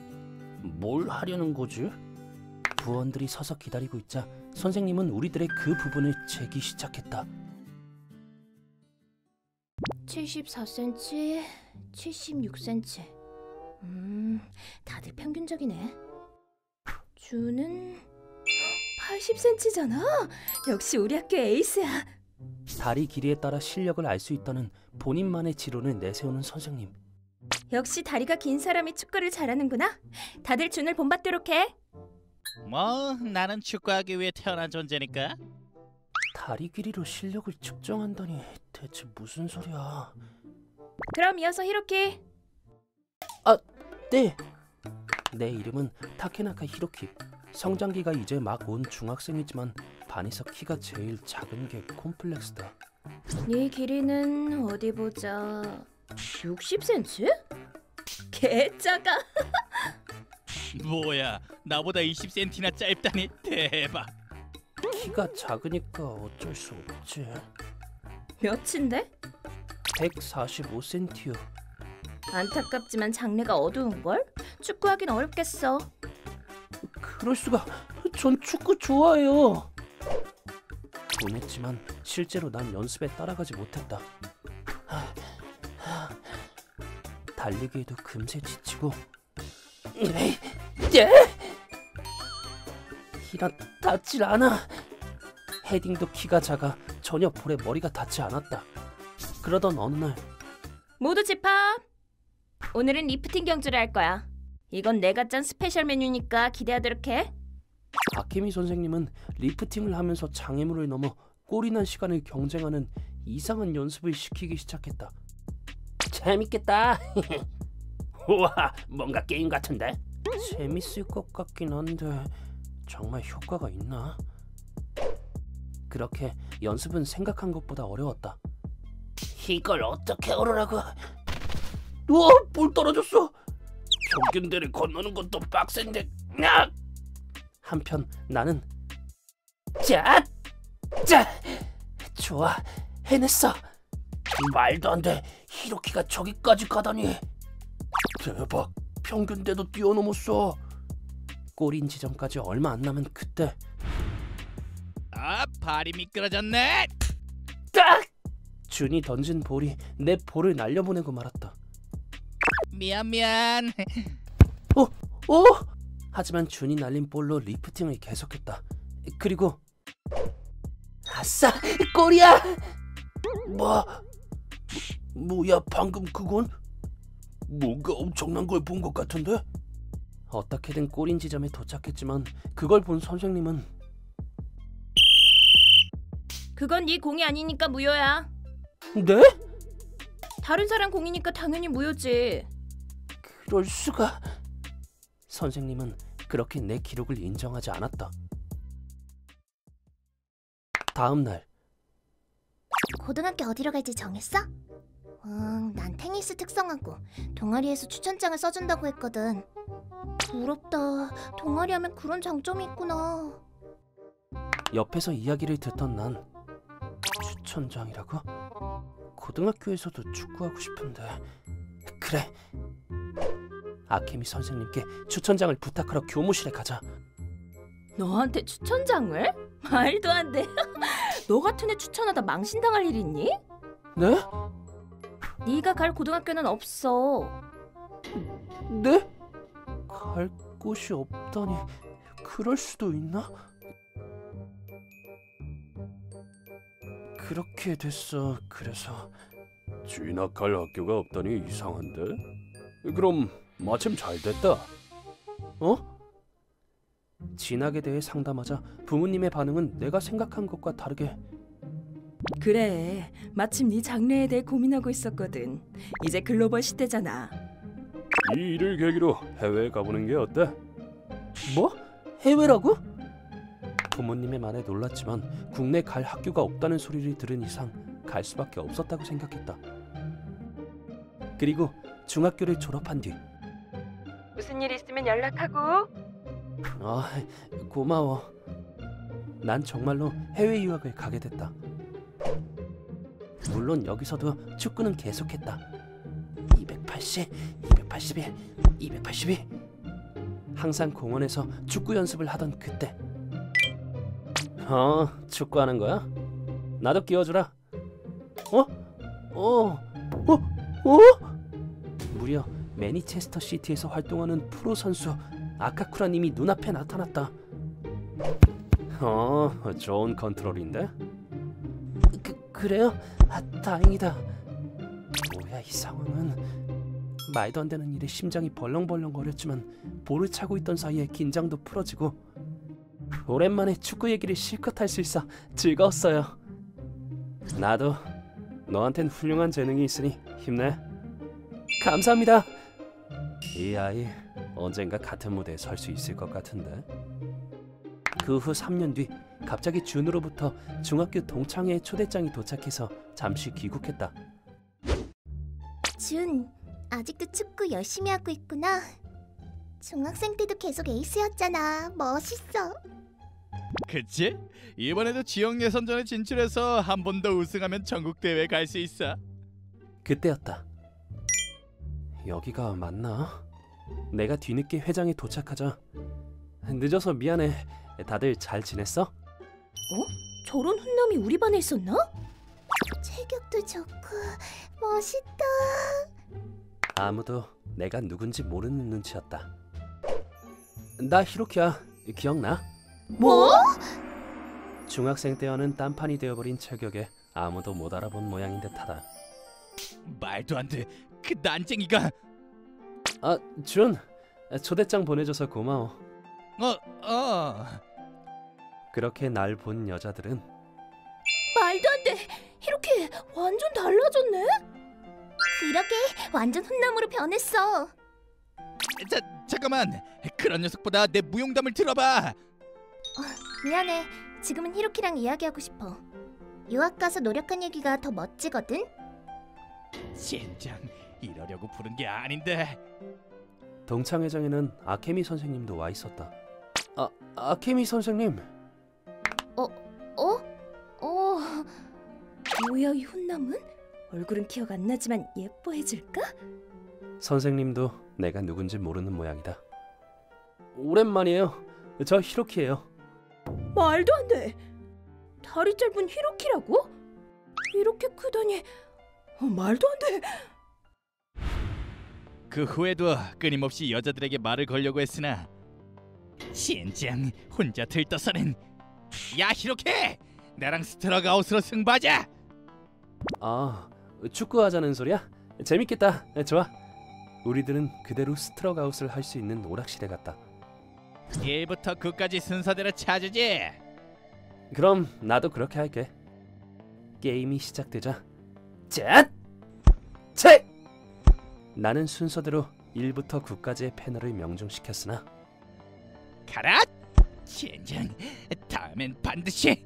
뭘 하려는 거지? 부원들이 서서 기다리고 있자 선생님은 우리들의 그 부분을 재기 시작했다. 74cm, 76cm. 다들 평균적이네. 주는 80cm잖아. 역시 우리 학교 에이스야. 다리 길이에 따라 실력을 알 수 있다는 본인만의 지론을 내세우는 선생님. 역시 다리가 긴 사람이 축구를 잘하는구나. 다들 준을 본받도록 해. 뭐 나는 축구하기 위해 태어난 존재니까. 다리 길이로 실력을 측정한다니 대체 무슨 소리야? 그럼 이어서 히로키. 네. 내 이름은 타케나카 히로키. 성장기가 이제 막 온 중학생이지만 반에서 키가 제일 작은 게 콤플렉스다. 네 길이는 어디 보자. 60cm? 개 작아. 뭐야, 나보다 20cm나 짧다니 대박. 키가 작으니까 어쩔 수 없지. 몇인데? 145cm요. 안타깝지만 장래가 어두운걸? 축구하긴 어렵겠어. 그럴 수가. 전 축구 좋아해요. 보냈지만 실제로 난 연습에 따라가지 못했다. 달리기에도 금세 지치고. 이런 닿질 않아. 헤딩도 키가 작아 전혀 볼에 머리가 닿지 않았다. 그러던 어느 날 모두 집합. 오늘은 리프팅 경주를 할 거야. 이건 내가 짠 스페셜 메뉴니까 기대하도록 해. 아케미 선생님은 리프팅을 하면서 장애물을 넘어 꼴이 난 시간을 경쟁하는 이상한 연습을 시키기 시작했다. 재밌겠다. 우와, 뭔가 게임 같은데? 재밌을 것 같긴 한데 정말 효과가 있나? 그렇게 연습은 생각한 것보다 어려웠다. 이걸 어떻게 오르라고? 우와, 볼 떨어졌어. 평균대를 건너는 것도 빡센데. 야! 한편 나는 자, 좋아, 해냈어. 말도 안 돼. 히로키가 저기까지 가다니. 대박, 평균대도 뛰어넘었어. 골인 지점까지 얼마 안 남은 그때. 아, 발이 미끄러졌네. 딱! 준이 던진 볼이 내 볼을 날려보내고 말았다. 미안. 오! 하지만 준이 날린 볼로 리프팅을 계속했다. 그리고 골이야! 뭐야, 방금 그건? 뭔가 엄청난 걸 본 것 같은데? 어떻게든 골인 지점에 도착했지만 그걸 본 선생님은 그건 네 공이 아니니까 무효야. 네? 다른 사람 공이니까 당연히 무효지. 그럴 수가. 선생님은 그렇게 내 기록을 인정하지 않았다. 다음 날. 고등학교 어디로 갈지 정했어? 난 테니스 특성화고 동아리에서 추천장을 써준다고 했거든. 부럽다. 동아리 하면 그런 장점이 있구나. 옆에서 이야기를 듣던 난 추천장이라고? 고등학교에서도 축구하고 싶은데. 그래. 아케미 선생님께 추천장을 부탁하러 교무실에 가자. 너한테 추천장을? 말도 안 돼. 너 같은 애 추천하다 망신당할 일 있니? 네? 네가 갈 고등학교는 없어. 네? 갈 곳이 없다니. 그럴 수도 있나? 그렇게 됐어. 그래서 진학할 학교가 없다니 이상한데? 그럼 마침 잘 됐다. 어? 진학에 대해 상담하자 부모님의 반응은 내가 생각한 것과 다르게. 그래, 마침 네 장래에 대해 고민하고 있었거든. 이제 글로벌 시대잖아. 이 일을 계기로 해외에 가보는 게 어때? 뭐? 해외라고? 부모님의 말에 놀랐지만 국내 갈 학교가 없다는 소리를 들은 이상 갈 수밖에 없었다고 생각했다. 그리고 중학교를 졸업한 뒤 무슨 일 있으면 연락하고. 고마워. 난 정말로 해외 유학을 가게 됐다. 물론 여기서도 축구는 계속했다. 280, 281, 282. 항상 공원에서 축구 연습을 하던 그때. 축구하는 거야? 나도 끼워주라. 무려 매니체스터 시티에서 활동하는 프로 선수 아카쿠라님이 눈앞에 나타났다. 좋은 컨트롤인데? 그래요? 다행이다. 뭐야, 이 상황은. 말도 안 되는 일에 심장이 벌렁벌렁거렸지만 볼을 차고 있던 사이에 긴장도 풀어지고 오랜만에 축구 얘기를 실컷 할 수 있어 즐거웠어요. 나도 너한텐 훌륭한 재능이 있으니 힘내. 감사합니다. 이 아이 언젠가 같은 무대에 설 수 있을 것 같은데. 그 후 3년 뒤 갑자기 준으로부터 중학교 동창회의 초대장이 도착해서 잠시 귀국했다. 준, 아직도 축구 열심히 하고 있구나. 중학생 때도 계속 에이스였잖아. 멋있어. 그치? 이번에도 지역 예선전에 진출해서 한 번 더 우승하면 전국 대회 갈 수 있어. 그때였다. 여기가 맞나? 내가 뒤늦게 회장에 도착하자. 늦어서 미안해. 다들 잘 지냈어? 저런 훈남이 우리 반에 있었나? 체격도 좋고 멋있다. 아무도 내가 누군지 모르는 눈치였다. 나 히로키야. 기억나? 뭐? 중학생 때와는 딴판이 되어버린 체격에 아무도 못 알아본 모양인 듯하다. 말도 안 돼. 그 난쟁이가. 준. 초대장 보내줘서 고마워. 그렇게 날 본 여자들은 말도 안 돼. 이렇게 완전 달라졌네. 그러게, 완전 훈남으로 변했어. 잠깐만. 그런 녀석보다 내 무용담을 들어봐. 미안해. 지금은 히로키랑 이야기하고 싶어. 유학 가서 노력한 얘기가 더 멋지거든? 젠장, 이러려고 부른 게 아닌데. 동창회장에는 아케미 선생님도 와 있었다. 아케미 선생님. 뭐야 이 훈남은? 얼굴은 기억 안 나지만 예뻐해줄까? 선생님도 내가 누군지 모르는 모양이다. 오랜만이에요. 저 히로키예요. 말도 안 돼. 다리 짧은 히로키라고? 이렇게 크다니. 말도 안 돼. 그 후에도 끊임없이 여자들에게 말을 걸려고 했으나 젠장, 혼자 들떠서는. 야 히로키, 나랑 스트럭아웃으로 승부하자. 축구하자는 소리야? 재밌겠다. 좋아. 우리들은 그대로 스트럭아웃을 할 수 있는 오락실에 갔다. 1부터 9까지 순서대로 찾으지. 그럼 나도 그렇게 할게. 게임이 시작되자 짠! 책! 나는 순서대로 1부터 9까지의 패널을 명중시켰으나 가라! 젠장, 다음엔 반드시.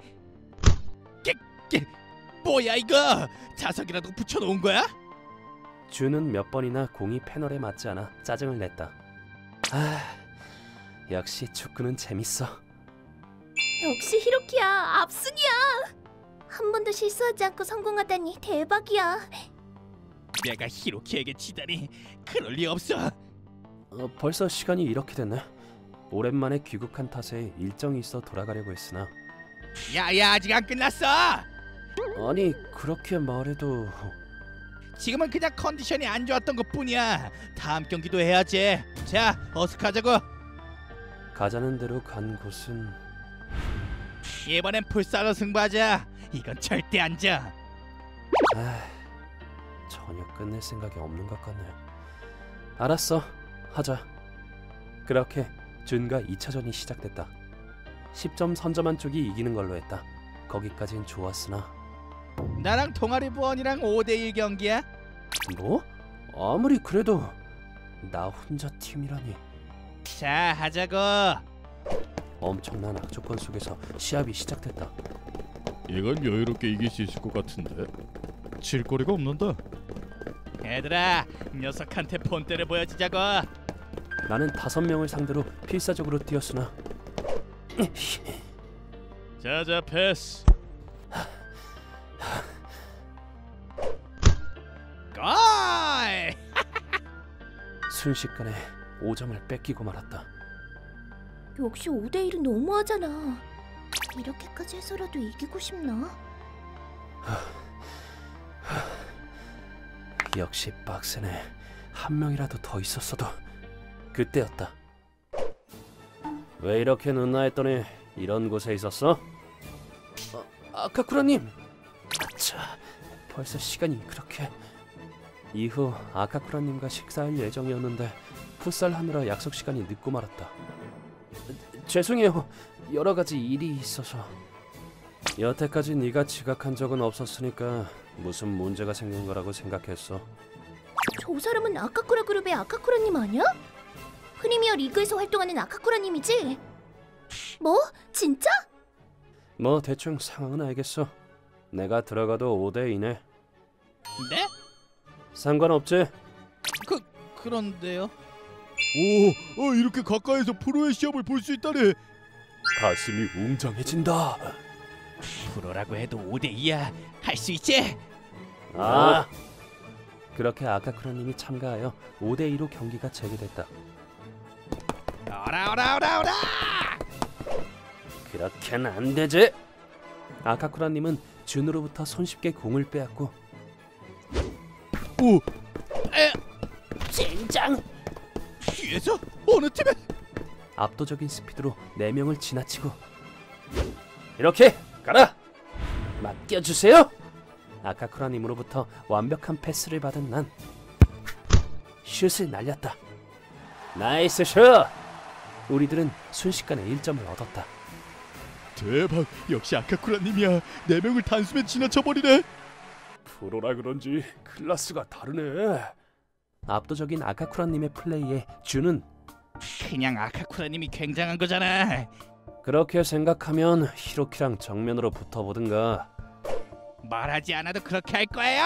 뭐야 이거? 자석이라도 붙여놓은 거야? 주는 몇 번이나 공이 패널에 맞지 않아 짜증을 냈다. 역시 축구는 재밌어. 역시 히로키야, 압승이야. 한 번도 실수하지 않고 성공하다니 대박이야. 내가 히로키에게 지다니, 그럴 리 없어. 벌써 시간이 이렇게 됐네. 오랜만에 귀국한 탓에 일정이 있어 돌아가려고 했으나. 야야, 아직 안 끝났어. 아니 그렇게 말해도. 지금은 그냥 컨디션이 안 좋았던 것뿐이야. 다음 경기도 해야지. 자, 어서 가자고. 가자는 대로 간 곳은 이번엔 풋살로 승부하자. 이건 절대 안 져. 전혀 끝낼 생각이 없는 것 같네. 알았어, 하자. 그렇게 준과 2차전이 시작됐다. 10점 선점한 쪽이 이기는 걸로 했다. 거기까진 좋았으나 나랑 동아리 부원이랑 5대1 경기야. 뭐? 아무리 그래도 나 혼자 팀이라니. 자, 하자고. 엄청난 악조건 속에서 시합이 시작됐다. 이건 여유롭게 이길 수 있을 것 같은데 질 거리가 없는다. 얘들아, 녀석한테 본때를 보여주자고. 나는 5명을 상대로 필사적으로 뛰었으나 자자, 패스. 골! 순식간에 5점을 뺏기고 말았다. 역시 5대1은 너무하잖아. 이렇게까지 해서라도 이기고 싶나? 역시 빡세네. 한 명이라도 더 있었어도. 그때였다. 왜 이렇게 늦나 했더니 이런 곳에 있었어? 아카쿠라님! 아차, 벌써 시간이 그렇게. 이후 아카쿠라님과 식사할 예정이었는데 풋살 하느라 약속 시간이 늦고 말았다. 죄송해요. 여러 가지 일이 있어서. 여태까지 네가 지각한 적은 없었으니까 무슨 문제가 생긴 거라고 생각했어. 저 사람은 아카쿠라 그룹의 아카쿠라님 아니야? 프리미어 리그에서 활동하는 아카쿠라님이지? 뭐? 진짜? 뭐 대충 상황은 알겠어. 내가 들어가도 5대2네. 네? 상관없지? 그런데요. 오, 이렇게 가까이서 프로의 시합을 볼 수 있다니. 가슴이 웅장해진다. 프로라고 해도 5대2야. 할 수 있지? 그렇게 아카쿠라님이 참가하여 5대2로 경기가 재개됐다. 오라. 그렇게는 안 되지. 아카쿠라님은 준으로부터 손쉽게 공을 빼앗고 젠장! 뒤에서 어느 팀에? 압도적인 스피드로 4명을 지나치고 이렇게 가라! 맡겨주세요! 아카쿠라님으로부터 완벽한 패스를 받은 난 슛을 날렸다. 나이스 슛! 우리들은 순식간에 1점을 얻었다. 대박, 역시 아카쿠라님이야. 4명을 단숨에 지나쳐버리네. 프로라 그런지 클래스가 다르네. 압도적인 아카쿠라님의 플레이에 준은 그냥 아카쿠라님이 굉장한 거잖아. 그렇게 생각하면 히로키랑 정면으로 붙어보든가. 말하지 않아도 그렇게 할 거예요.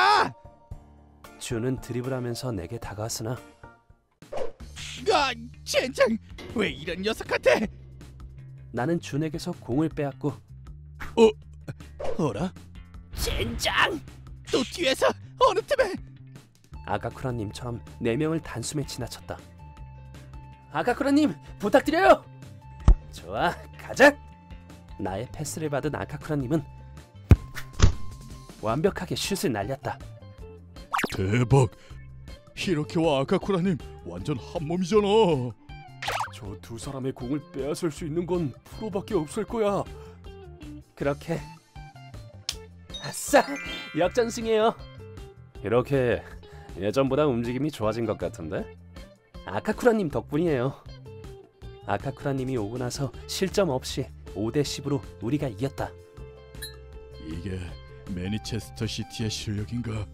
준은 드리블하면서 내게 다가왔으나 아, 젠장! 왜 이런 녀석한테? 나는 준에게서 공을 빼앗고 어라? 젠장! 또 뒤에서 어느 틈에? 아가쿠라님처럼 4명을 단숨에 지나쳤다. 아가쿠라님 부탁드려요. 좋아, 가자. 나의 패스를 받은 아가쿠라님은 완벽하게 슛을 날렸다. 대박! 히로키와 아카쿠라님 완전 한 몸이잖아. 저 두 사람의 공을 빼앗을 수 있는 건 프로밖에 없을 거야. 그렇게 아싸! 역전승이에요. 이렇게 예전보다 움직임이 좋아진 것 같은데? 아카쿠라님 덕분이에요. 아카쿠라님이 오고 나서 실점 없이 5대10으로 우리가 이겼다. 이게 매니체스터 시티의 실력인가?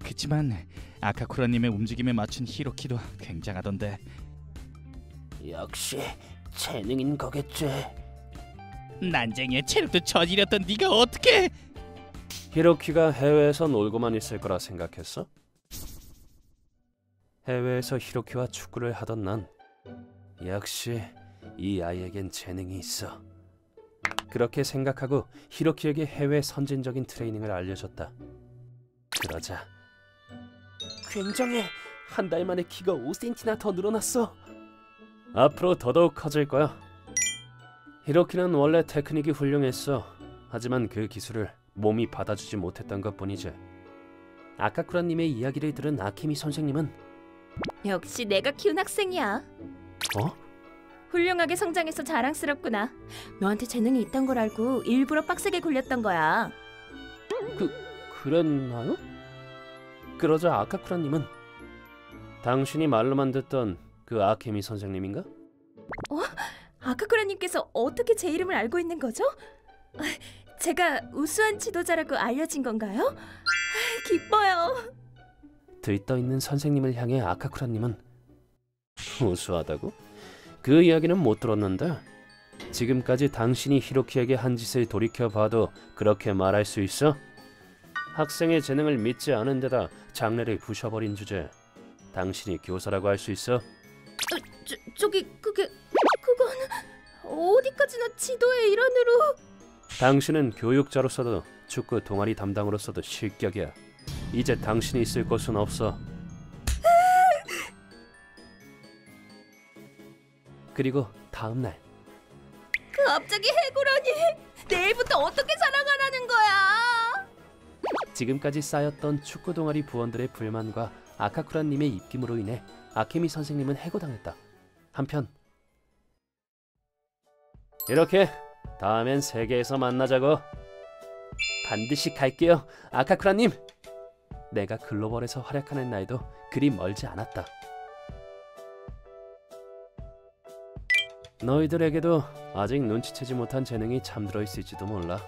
그치만 아카쿠라님의 움직임에 맞춘 히로키도 굉장하던데. 역시 재능인 거겠지. 난쟁이의 체력도 저지렸던 네가 어떻게? 히로키가 해외에서 놀고만 있을 거라 생각했어? 해외에서 히로키와 축구를 하던 난 역시 이 아이에겐 재능이 있어. 그렇게 생각하고 히로키에게 해외 선진적인 트레이닝을 알려줬다. 그러자 굉장해. 한 달 만에 키가 5cm나 더 늘어났어. 앞으로 더더욱 커질 거야. 히로키는 원래 테크닉이 훌륭했어. 하지만 그 기술을 몸이 받아주지 못했던 것뿐이지. 아카쿠라님의 이야기를 들은 아케미 선생님은 역시 내가 키운 학생이야. 어? 훌륭하게 성장해서 자랑스럽구나. 너한테 재능이 있던 걸 알고 일부러 빡세게 굴렸던 거야. 그랬나요? 그러자 아카쿠라님은 당신이 말로만 듣던 그 아케미 선생님인가? 아카쿠라님께서 어떻게 제 이름을 알고 있는 거죠? 제가 우수한 지도자라고 알려진 건가요? 기뻐요. 들떠있는 선생님을 향해 아카쿠라님은 우수하다고? 그 이야기는 못 들었는데 지금까지 당신이 히로키에게 한 짓을 돌이켜봐도 그렇게 말할 수 있어? 학생의 재능을 믿지 않은 데다 장래를 부셔버린 주제, 당신이 교사라고 할 수 있어? 그건 어디까지나 지도의 일환으로. 당신은 교육자로서도 축구 동아리 담당으로서도 실격이야. 이제 당신이 있을 곳은 없어. 그리고 다음 날 갑자기 해고라니. 내일부터 어떻게 살아가라는 거야? 지금까지 쌓였던 축구 동아리 부원들의 불만과 아카쿠라님의 입김으로 인해 아케미 선생님은 해고당했다. 한편 이렇게 다음엔 세계에서 만나자고. 반드시 갈게요, 아카쿠라님. 내가 글로벌에서 활약하는 날도 그리 멀지 않았다. 너희들에게도 아직 눈치채지 못한 재능이 잠들어 있을지도 몰라.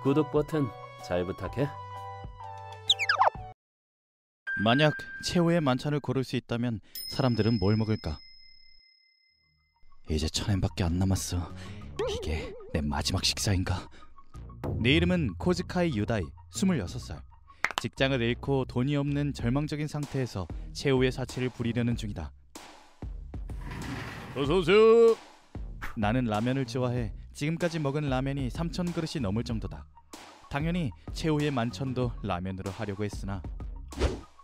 구독 버튼 잘 부탁해. 만약 최후의 만찬을 고를 수 있다면 사람들은 뭘 먹을까? 이제 1000엔밖에 안 남았어. 이게 내 마지막 식사인가? 내 이름은 코즈카이 유다이, 26살. 직장을 잃고 돈이 없는 절망적인 상태에서 최후의 사치를 부리려는 중이다. 어서 오세요. 나는 라면을 좋아해 지금까지 먹은 라면이 3000그릇이 넘을 정도다. 당연히 최후의 만찬도 라면으로 하려고 했으나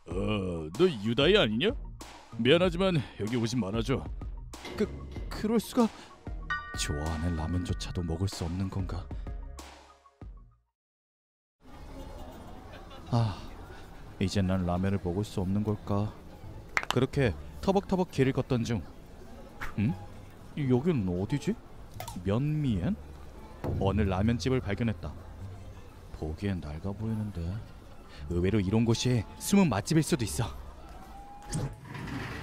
너 유다이 아니냐? 미안하지만 여기 오지 말아줘. 그럴 수가? 좋아하는 라면조차도 먹을 수 없는 건가? 이젠 난 라면을 먹을 수 없는 걸까? 그렇게 터벅터벅 길을 걷던 중 여긴 어디지? 면미엔? 어느 라면집을 발견했다. 보기엔 낡아 보이는데 의외로 이런 곳이 숨은 맛집일 수도 있어.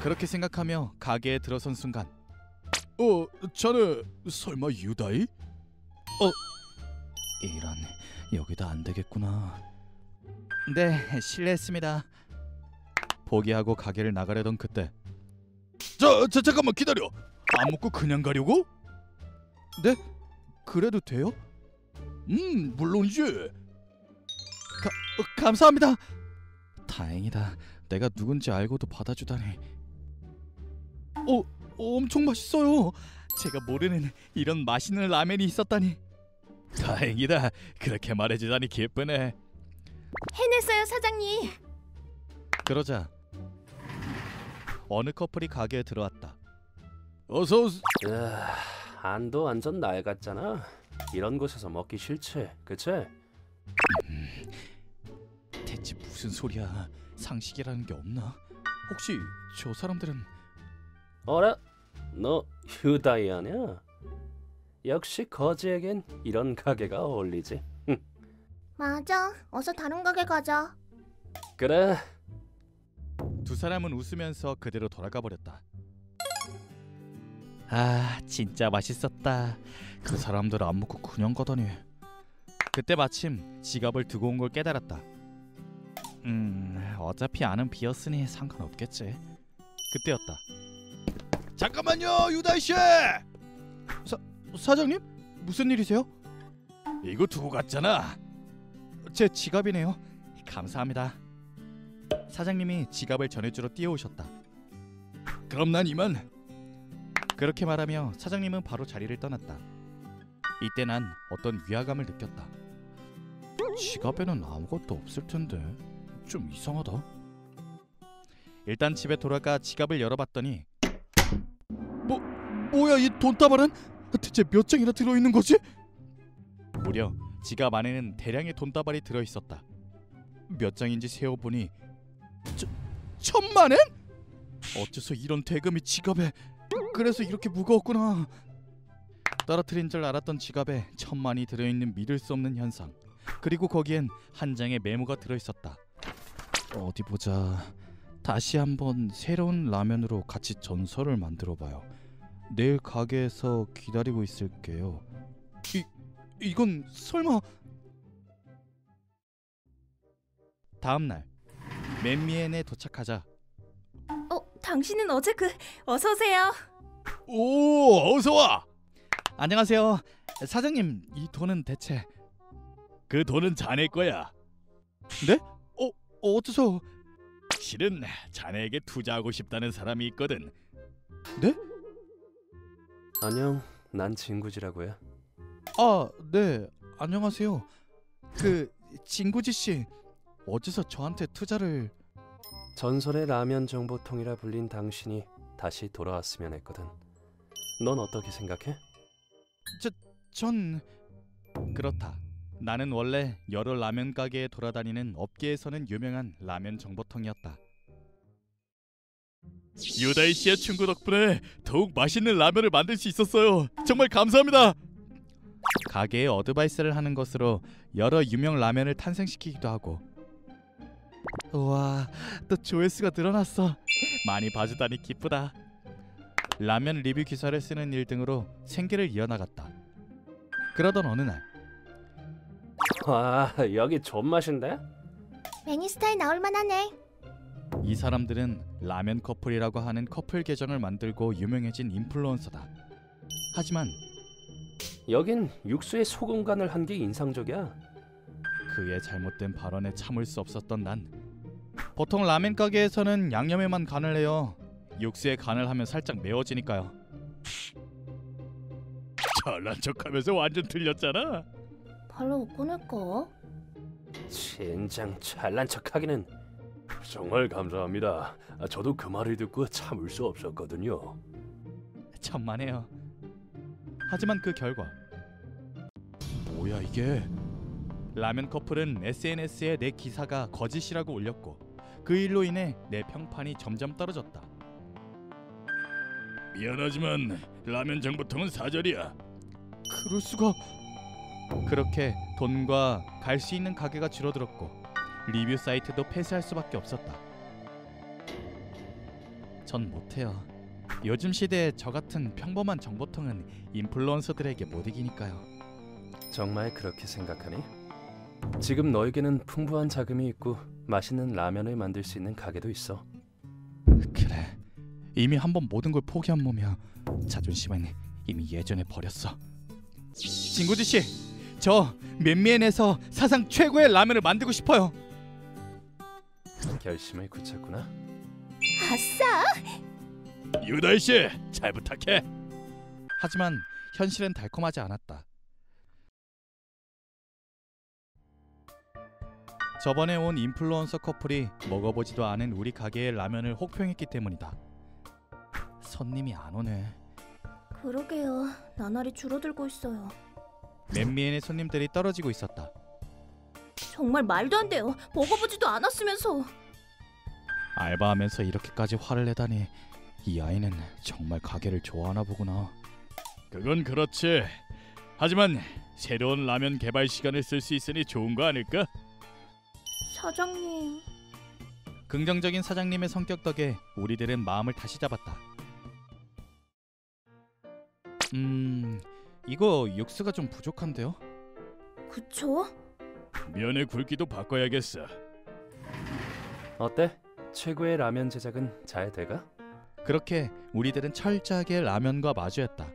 그렇게 생각하며 가게에 들어선 순간 자네 설마 유다이? 이런, 여기도 안 되겠구나. 네, 실례했습니다. 포기하고 가게를 나가려던 그때 잠깐만 기다려. 안 먹고 그냥 가려고? 네? 그래도 돼요? 물론이지. 감사합니다. 다행이다. 내가 누군지 알고도 받아주다니. 엄청 맛있어요. 제가 모르는 이런 맛있는 라면이 있었다니. 다행이다. 그렇게 말해주다니 기쁘네. 해냈어요, 사장님. 그러자 어느 커플이 가게에 들어왔다. 어서 오세요. 안도 완전 날 같잖아. 이런 곳에서 먹기 싫지, 그치? 대체 무슨 소리야? 상식이라는 게 없나? 혹시 저 사람들은... 어라? 너 휴다이 아냐? 역시 거지에겐 이런 가게가 어울리지. 맞아. 어서 다른 가게 가자. 그래. 두 사람은 웃으면서 그대로 돌아가 버렸다. 아, 진짜 맛있었다. 그 사람들 안 먹고 그냥 가다니. 그때 마침 지갑을 두고 온 걸 깨달았다. 어차피 안은 비었으니 상관없겠지. 그때였다. 잠깐만요, 유다이 씨. 사장님? 무슨 일이세요? 이거 두고 갔잖아. 제 지갑이네요. 감사합니다. 사장님이 지갑을 전해주러 뛰어오셨다. 그럼 난 이만. 그렇게 말하며 사장님은 바로 자리를 떠났다. 이때 난 어떤 위화감을 느꼈다. 지갑에는 아무것도 없을 텐데 좀 이상하다. 일단 집에 돌아가 지갑을 열어봤더니 뭐야 이 돈다발은? 대체 몇 장이나 들어있는 거지? 무려 지갑 안에는 대량의 돈다발이 들어있었다. 몇 장인지 세어보니 1,000만 엔? 어째서 이런 대금이 지갑에... 그래서 이렇게 무거웠구나. 떨어뜨린 줄 알았던 지갑에 1,000만이 들어있는 믿을 수 없는 현상. 그리고 거기엔 한 장의 메모가 들어있었다. 어디 보자. 다시 한번 새로운 라면으로 같이 전설을 만들어봐요. 내일 가게에서 기다리고 있을게요. 이건 설마... 다음날 맨미엔에 도착하자. 당신은 어제 어서 오세요. 오, 어서 와. 안녕하세요. 사장님, 이 돈은 대체... 그 돈은 자네 거야. 네? 어째서... 실은 자네에게 투자하고 싶다는 사람이 있거든. 네? 안녕, 난 진구지라고 해. 아, 네. 안녕하세요. 진구지 씨, 어째서 저한테 투자를... 전설의 라면 정보통이라 불린 당신이 다시 돌아왔으면 했거든. 넌 어떻게 생각해? 전... 그렇다. 나는 원래 여러 라면 가게에 돌아다니는 업계에서는 유명한 라면 정보통이었다. 유다이 씨의 충고 덕분에 더욱 맛있는 라면을 만들 수 있었어요. 정말 감사합니다. 가게에 어드바이스를 하는 것으로 여러 유명 라면을 탄생시키기도 하고. 우와, 또 조회수가 늘어났어. 많이 봐주다니 기쁘다. 라면 리뷰 기사를 쓰는 일 등으로 생계를 이어나갔다. 그러던 어느 날, 와, 여기 존맛인데? 매니스타에 나올 만하네. 이 사람들은 라면 커플이라고 하는 커플 계정을 만들고 유명해진 인플루언서다. 하지만 여긴 육수에 소금 간을 한 게 인상적이야. 그의 잘못된 발언에 참을 수 없었던 난, 보통 라면 가게에서는 양념에만 간을 해요. 육수에 간을 하면 살짝 매워지니까요. 잘난 척하면서 완전 틀렸잖아. 별로 못 꺼낼까? 진작 잘난 척하기는. 정말 감사합니다. 저도 그 말을 듣고 참을 수 없었거든요. 천만에요. 하지만 그 결과, 뭐야 이게? 라면 커플은 SNS에 내 기사가 거짓이라고 올렸고 그 일로 인해 내 평판이 점점 떨어졌다. 미안하지만 라면 정보통은 사절이야. 그럴 수가... 그렇게 돈과 갈 수 있는 가게가 줄어들었고 리뷰 사이트도 폐쇄할 수밖에 없었다. 전 못해요. 요즘 시대에 저 같은 평범한 정보통은 인플루언서들에게 못 이기니까요. 정말 그렇게 생각하니? 지금 너에게는 풍부한 자금이 있고 맛있는 라면을 만들 수 있는 가게도 있어. 그래, 이미 한번 모든 걸 포기한 몸이야. 자존심은 이미 예전에 버렸어. 진구지 씨, 저 맨미엔에서 사상 최고의 라면을 만들고 싶어요. 결심을 굳혔구나. 아싸! 유다이 씨, 잘 부탁해. 하지만 현실은 달콤하지 않았다. 저번에 온 인플루언서 커플이 먹어보지도 않은 우리 가게의 라면을 혹평했기 때문이다. 손님이 안 오네. 그러게요. 나날이 줄어들고 있어요. 맨미엔의 손님들이 떨어지고 있었다. 정말 말도 안 돼요. 먹어보지도 않았으면서. 알바하면서 이렇게까지 화를 내다니, 이 아이는 정말 가게를 좋아하나 보구나. 그건 그렇지. 하지만 새로운 라면 개발 시간을 쓸 수 있으니 좋은 거 아닐까? 사장님. 긍정적인 사장님의 성격 덕에 우리들은 마음을 다시 잡았다. 이거 육수가 좀 부족한데요? 그쵸? 면의 굵기도 바꿔야겠어. 어때? 최고의 라면 제작은 잘 돼가? 그렇게 우리들은 철저하게 라면과 마주했다.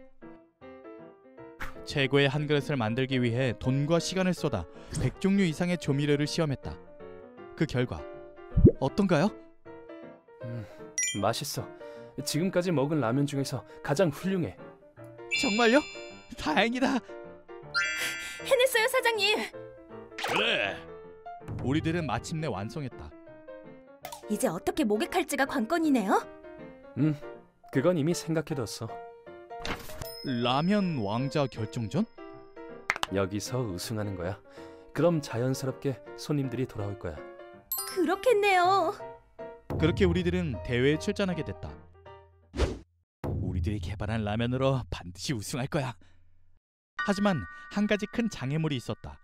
최고의 한 그릇을 만들기 위해 돈과 시간을 쏟아 100종류 이상의 조미료를 시험했다. 그 결과 어떤가요? 맛있어. 지금까지 먹은 라면 중에서 가장 훌륭해. 정말요? 다행이다. 해냈어요, 사장님. 그래. 우리들은 마침내 완성했다. 이제 어떻게 모객할지가 관건이네요. 그건 이미 생각해뒀어. 라면 왕자 결정전? 여기서 우승하는 거야. 그럼 자연스럽게 손님들이 돌아올 거야. 그렇겠네요. 그렇게 우리들은 대회에 출전하게 됐다. 우리들이 개발한 라면으로 반드시 우승할 거야. 하지만 한 가지 큰 장애물이 있었다.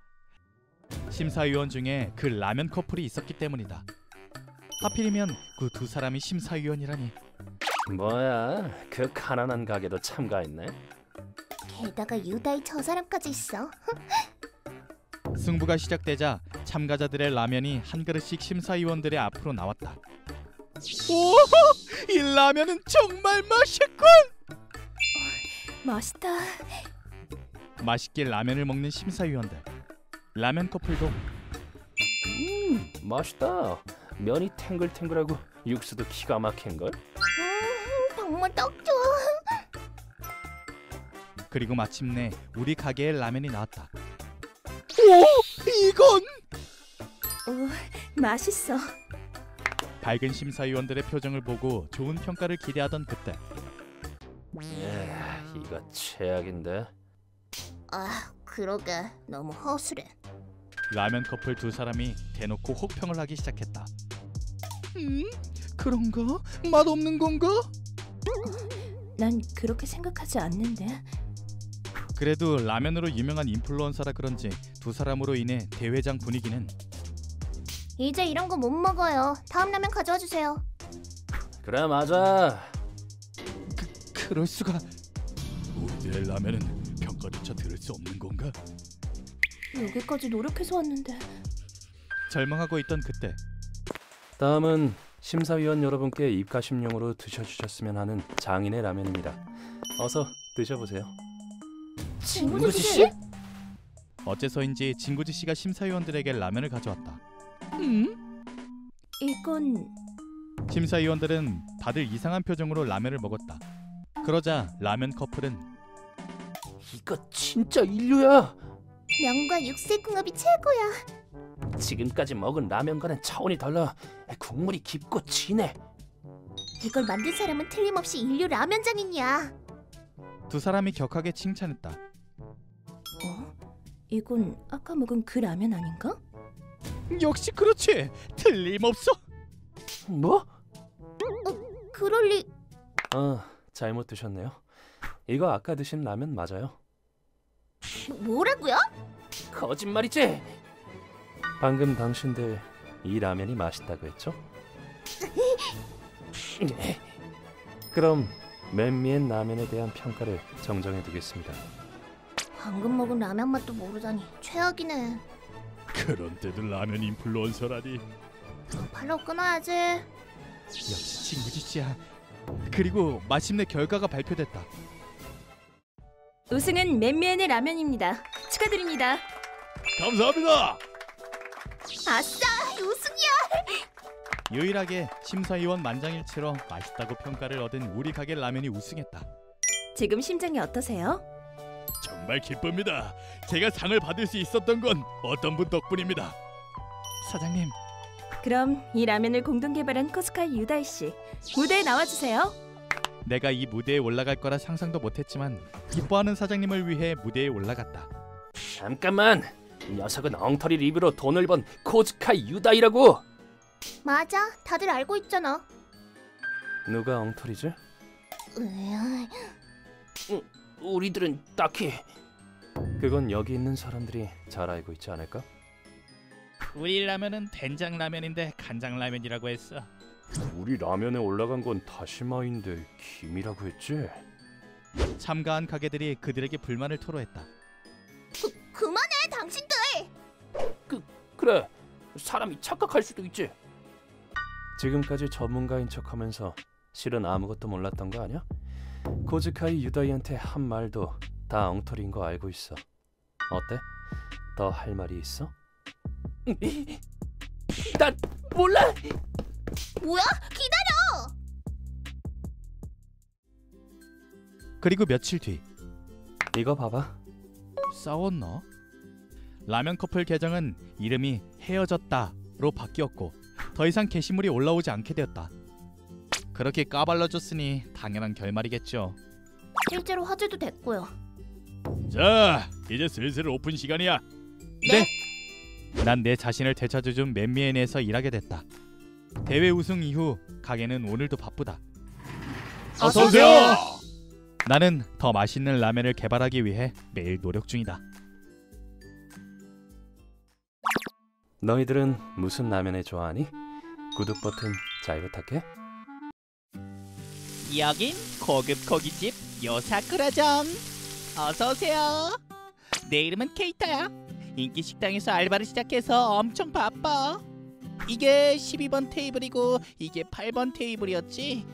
심사위원 중에 그 라면 커플이 있었기 때문이다. 하필이면 그 두 사람이 심사위원이라니. 뭐야, 그 가난한 가게도 참가했네. 게다가 유다이 저 사람까지 있어. 승부가 시작되자 참가자들의 라면이 한 그릇씩 심사위원들의 앞으로 나왔다. 오, 이 라면은 정말 맛있군! 맛있다. 맛있게 라면을 먹는 심사위원들. 라면 커플도 맛있다. 면이 탱글탱글하고 육수도 기가 막힌걸. 정말 떡 좋아. 그리고 마침내 우리 가게의 라면이 나왔다. 오! 이건! 맛있어. 밝은 심사위원들의 표정을 보고 좋은 평가를 기대하던 그때 이거 최악인데. 아, 그러게. 너무 허술해. 라면 커플 두 사람이 대놓고 혹평을 하기 시작했다. 그런가? 맛없는 건가? 난 그렇게 생각하지 않는데. 그래도 라면으로 유명한 인플루언서라 그런지 두 사람으로 인해 대회장 분위기는 이제 이런 거 못 먹어요. 다음 라면 가져와 주세요. 그래, 맞아. 그럴 수가. 우리들의 라면은 평가조차 들을 수 없는 건가? 여기까지 노력해서 왔는데. 절망하고 있던 그때 다음은 심사위원 여러분께 입가심용으로 드셔주셨으면 하는 장인의 라면입니다. 어서 드셔보세요. 진구지 씨? 어째서인지 진구지 씨가 심사위원들에게 라면을 가져왔다. 이건 심사위원들은 다들 이상한 표정으로 라면을 먹었다. 그러자 라면 커플은 이거 진짜 인류야. 면과 육수의 궁합이 최고야. 지금까지 먹은 라면과는 차원이 달라. 국물이 깊고 진해. 이걸 만든 사람은 틀림없이 인류 라면 장인이야. 두 사람이 격하게 칭찬했다. 이건 아까 먹은 그 라면 아닌가? 역시 그렇지. 틀림없어. 뭐? 그럴 리... 잘못 드셨네요. 이거 아까 드신 라면 맞아요. 뭐라고요? 거짓말이지? 방금 당신들 이 라면이 맛있다고 했죠? 그럼 맨미엔 라면에 대한 평가를 정정해 두겠습니다. 방금 먹은 라면 맛도 모르다니 최악이네. 그런데도 라면 인플루언서라니. 팔로 끊어야지. 역시 진구지 씨야. 그리고 마침내 결과가 발표됐다. 우승은 맨미엔의 라면입니다. 축하드립니다. 감사합니다. 아싸, 우승이야! 유일하게 심사위원 만장일치로 맛있다고 평가를 얻은 우리 가게 라면이 우승했다. 지금 심정이 어떠세요? 정말 기쁩니다. 제가 상을 받을 수 있었던 건 어떤 분 덕분입니다. 사장님, 그럼 이 라면을 공동 개발한 코스카이 유다이 씨, 무대에 나와주세요. 내가 이 무대에 올라갈 거라 상상도 못했지만 기뻐하는 사장님을 위해 무대에 올라갔다. 잠깐만. 이 녀석은 엉터리 리뷰로 돈을 번 코즈카이 유다이라고. 맞아, 다들 알고 있잖아. 누가 엉터리지? 으아, 우리들은 딱히. 그건 여기 있는 사람들이 잘 알고 있지 않을까? 우리 라면은 된장 라면인데 간장 라면이라고 했어. 우리 라면에 올라간 건 다시마인데 김이라고 했지? 참가한 가게들이 그들에게 불만을 토로했다. 그만해, 당신들! 그래, 사람이 착각할 수도 있지. 지금까지 전문가인 척하면서 실은 아무것도 몰랐던 거 아니야? 코즈카이 유다이한테 한 말도 다 엉터리인 거 알고 있어. 어때? 더 할 말이 있어? 난 몰라. 뭐야? 기다려! 그리고 며칠 뒤 이거 봐봐. 싸웠나? 라면 커플 계정은 이름이 헤어졌다로 바뀌었고 더 이상 게시물이 올라오지 않게 되었다. 그렇게 까발려줬으니 당연한 결말이겠죠. 실제로 화제도 됐고요. 자, 이제 슬슬 오픈 시간이야. 네. 난 내 자신을 되찾아준 맨미엔에서 일하게 됐다. 대회 우승 이후 가게는 오늘도 바쁘다. 어서 오세요. 나는 더 맛있는 라면을 개발하기 위해 매일 노력 중이다. 너희들은 무슨 라면을 좋아하니? 구독 버튼 잘 부탁해. 여긴 고급 고깃집 요사쿠라점. 어서 오세요. 내 이름은 케이타야. 인기 식당에서 알바를 시작해서 엄청 바빠. 이게 12번 테이블이고 이게 8번 테이블이었지?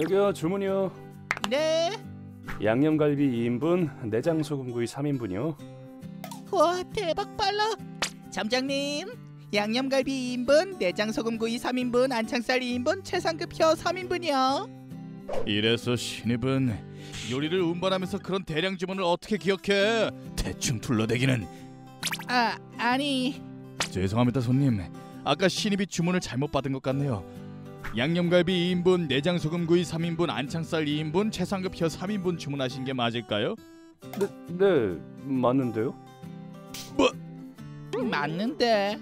여기요, 주문이요. 네. 양념갈비 2인분, 내장소금구이 3인분이요. 와, 대박 빨라. 점장님, 양념갈비 2인분, 내장소금구이 3인분, 안창살 2인분, 최상급 혀 3인분이요. 이래서 신입은 요리를 운반하면서 그런 대량 주문을 어떻게 기억해? 대충 둘러대기는. 아니. 죄송합니다, 손님. 아까 신입이 주문을 잘못 받은 것 같네요. 양념갈비 2인분, 내장소금구이 3인분, 안창살 2인분, 최상급 혀 3인분 주문하신 게 맞을까요? 네, 맞는데요? 맞는데.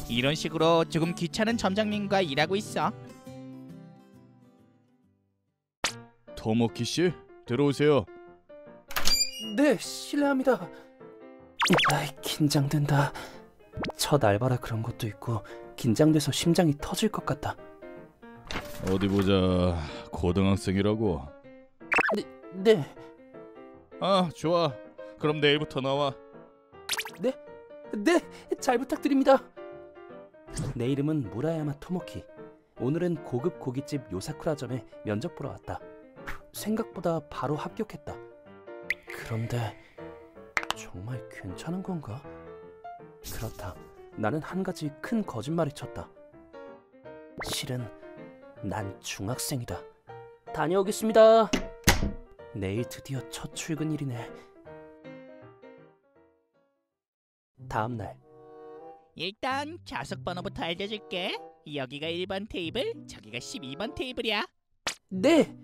이런 식으로 조금 귀찮은 점장님과 일하고 있어. 토모키 씨, 들어오세요. 네, 실례합니다. 긴장된다. 첫 알바라 그런 것도 있고 긴장돼서 심장이 터질 것 같다. 어디 보자. 고등학생이라고. 네. 아, 좋아. 그럼 내일부터 나와. 네, 잘 부탁드립니다. 내 이름은 무라야마 토모키. 오늘은 고급 고깃집 요사쿠라점에 면접 보러 왔다. 생각보다 바로 합격했다. 그런데 정말 괜찮은 건가? 그렇다. 나는 한 가지 큰 거짓말을 쳤다. 실은 난 중학생이다. 다녀오겠습니다. 내일 드디어 첫 출근일이네. 다음 날. 일단 좌석 번호부터 알려줄게. 여기가 1번 테이블, 저기가 12번 테이블이야. 네!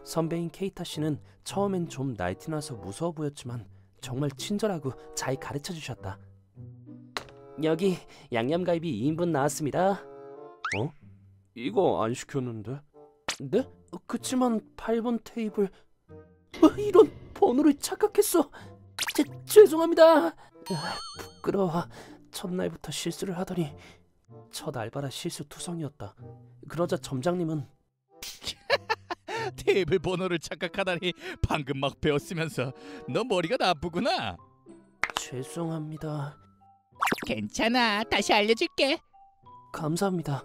선배인 케이타 씨는 처음엔 좀 날티나서 무서워 보였지만 정말 친절하고 잘 가르쳐 주셨다. 여기 양념갈비 2인분 나왔습니다. 어? 이거 안 시켰는데? 네? 그치만 8번 테이블... 이런 번호를 착각했어. 죄송합니다. 부끄러워. 첫날부터 실수를 하더니 첫 알바라 실수투성이었다. 그러자 점장님은 테이블 번호를 착각하다니 방금 막 배웠으면서 너 머리가 나쁘구나. 죄송합니다. 괜찮아. 다시 알려줄게. 감사합니다.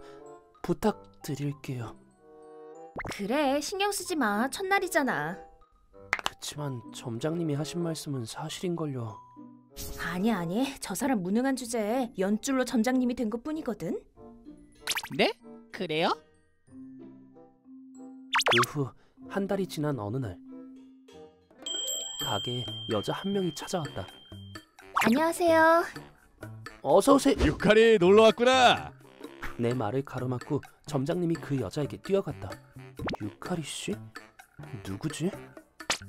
부탁드릴게요. 그래, 신경 쓰지 마. 첫날이잖아. 그치만 점장님이 하신 말씀은 사실인걸요. 아니, 저 사람 무능한 주제에 연줄로 점장님이 된 것뿐이거든. 네? 그래요? 그 후 한 달이 지난 어느 날 가게에 여자 한 명이 찾아왔다. 안녕하세요. 어서 오세요. 유카리 놀러 왔구나. 내 말을 가로막고 점장님이 그 여자에게 뛰어갔다. 유카리 씨? 누구지?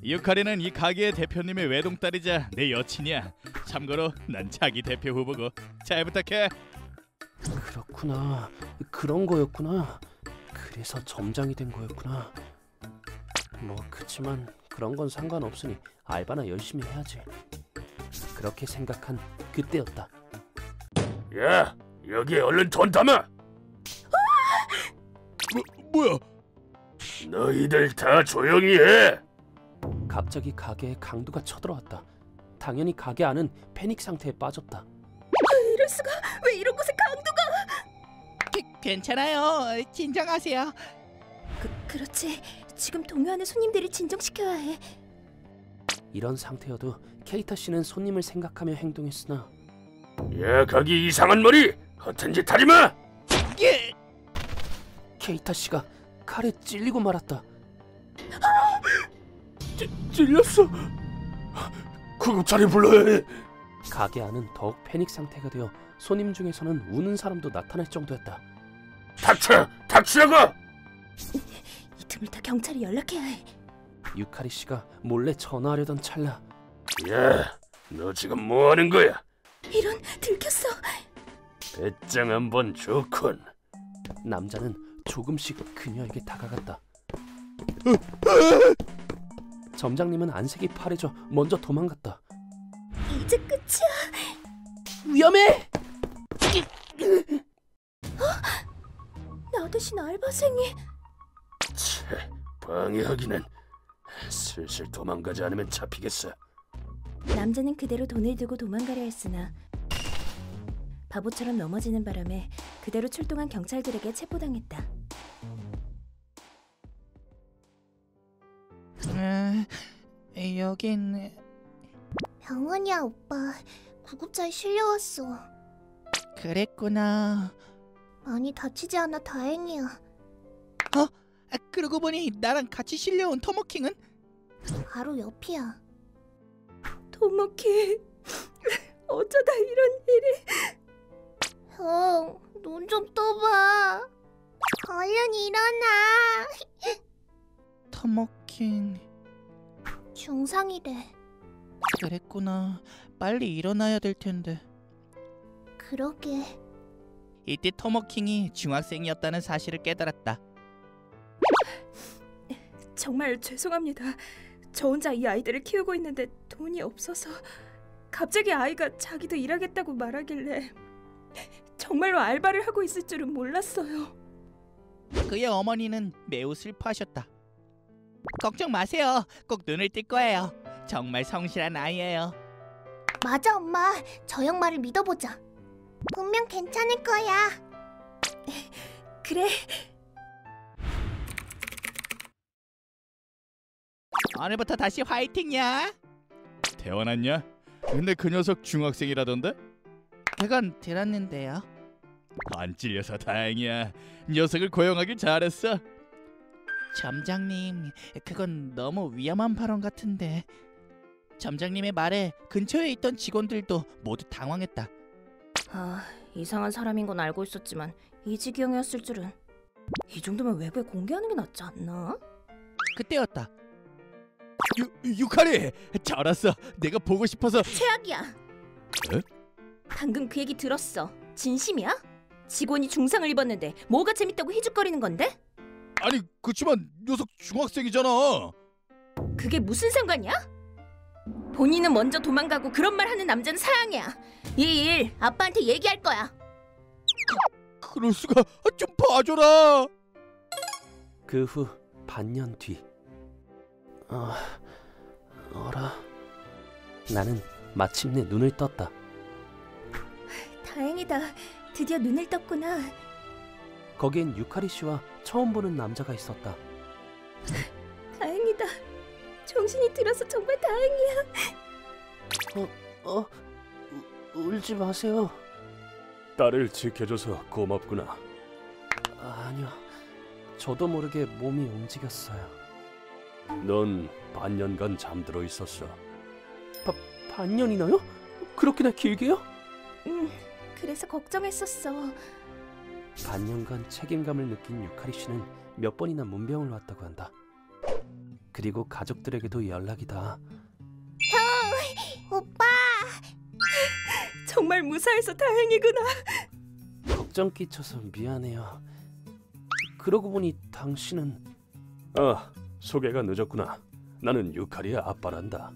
유카리는 이 가게의 대표님의 외동딸이자 내 여친이야. 참고로 난 차기 대표 후보고. 잘 부탁해. 그렇구나. 그런 거였구나. 그래서 점장이 된 거였구나. 뭐 그치만 그런 건 상관없으니 알바나 열심히 해야지. 그렇게 생각한 그때였다. 야, 여기 얼른 돈 담아. 뭐야? 너희들 다 조용히 해. 갑자기 가게에 강도가 쳐들어왔다. 당연히 가게 안은 패닉 상태에 빠졌다. 이럴 수가. 왜 이런 곳에 강도가? 괜찮아요. 진정하세요. 그렇지. 지금 동요하는 손님들을 진정시켜야 해. 이런 상태여도 케이타 씨는 손님을 생각하며 행동했으나 야, 거기 이상한 머리. 허튼 짓 하지 마. 예. 케이타 씨가 칼에 찔리고 말았다. 찔렸어. 구급차를 불러야 해. 가게 안은 더욱 패닉 상태가 되어 손님 중에서는 우는 사람도 나타날 정도였다. 닥치라고. 이 틈을 타 경찰에 연락해야 해. 유카리 씨가 몰래 전화하려던 찰나 야, 너 지금 뭐 하는 거야? 이런, 들켰어. 배짱 한번 좋군. 남자는 조금씩 그녀에게 다가갔다. 점장님은 안색이 파래져 먼저 도망갔다. 이제 끝이야. 위험해! 나 대신 알바생이. 채, 방해하기는. 슬슬 도망가지 않으면 잡히겠어. 남자는 그대로 돈을 두고 도망가려 했으나 바보처럼 넘어지는 바람에 그대로 출동한 경찰들에게 체포당했다. 여긴 병원이야, 오빠. 구급차에 실려왔어. 그랬구나. 많이 다치지 않아 다행이야. 그러고 보니 나랑 같이 실려온 토모킹은? 바로 옆이야. 토모키. 어쩌다 이런 일이. 형, 눈 좀 떠봐. 얼른 일어나. 토모킹. 중상이래. 그랬구나. 빨리 일어나야 될 텐데. 그러게. 이때 토모킹이 중학생이었다는 사실을 깨달았다. 정말 죄송합니다. 저 혼자 이 아이들을 키우고 있는데 돈이 없어서 갑자기 아이가 자기도 일하겠다고 말하길래 정말로 알바를 하고 있을 줄은 몰랐어요. 그의 어머니는 매우 슬퍼하셨다. 걱정 마세요. 꼭 눈을 뜰 거예요. 정말 성실한 아이예요. 맞아, 엄마. 저 형 말을 믿어보자. 분명 괜찮을 거야. 그래. 오늘부터 다시 화이팅이야. 태어났냐? 근데 그 녀석 중학생이라던데? 그건 들었는데요. 안 찔려서 다행이야. 녀석을 고용하길 잘했어. 점장님, 그건 너무 위험한 발언 같은데. 점장님의 말에 근처에 있던 직원들도 모두 당황했다. 이상한 사람인 건 알고 있었지만 이 지경이었을 줄은. 이 정도면 외부에 공개하는 게 낫지 않나? 그때였다. 유카리! 잘 왔어. 내가 보고 싶어서. 최악이야. 에? 방금 그 얘기 들었어. 진심이야? 직원이 중상을 입었는데 뭐가 재밌다고 희죽거리는 건데? 아니 그치만 녀석 중학생이잖아. 그게 무슨 상관이야? 본인은 먼저 도망가고 그런 말 하는 남자는 사양이야. 이 일 아빠한테 얘기할 거야. 그럴 수가. 좀 봐줘라. 그 후 반년 뒤. 어라. 나는 마침내 눈을 떴다. 다행이다. 드디어 눈을 떴구나. 거기엔 유카리 씨와 처음 보는 남자가 있었다. 다행이다. 정신이 들어서 정말 다행이야. 울지 마세요. 딸을 지켜줘서 고맙구나. 아니요, 저도 모르게 몸이 움직였어요. 넌 반년간 잠들어 있었어. 반년이나요? 그렇게나 길게요? 그래서 걱정했었어. 반년간 책임감을 느낀 유카리 씨는 몇 번이나 문병을 왔다고 한다. 그리고 가족들에게도 연락이 다. 오빠! 정말 무사해서 다행이구나. 걱정 끼쳐서 미안해요. 그러고 보니 당신은... 소개가 늦었구나. 나는 유카리의 아빠란다.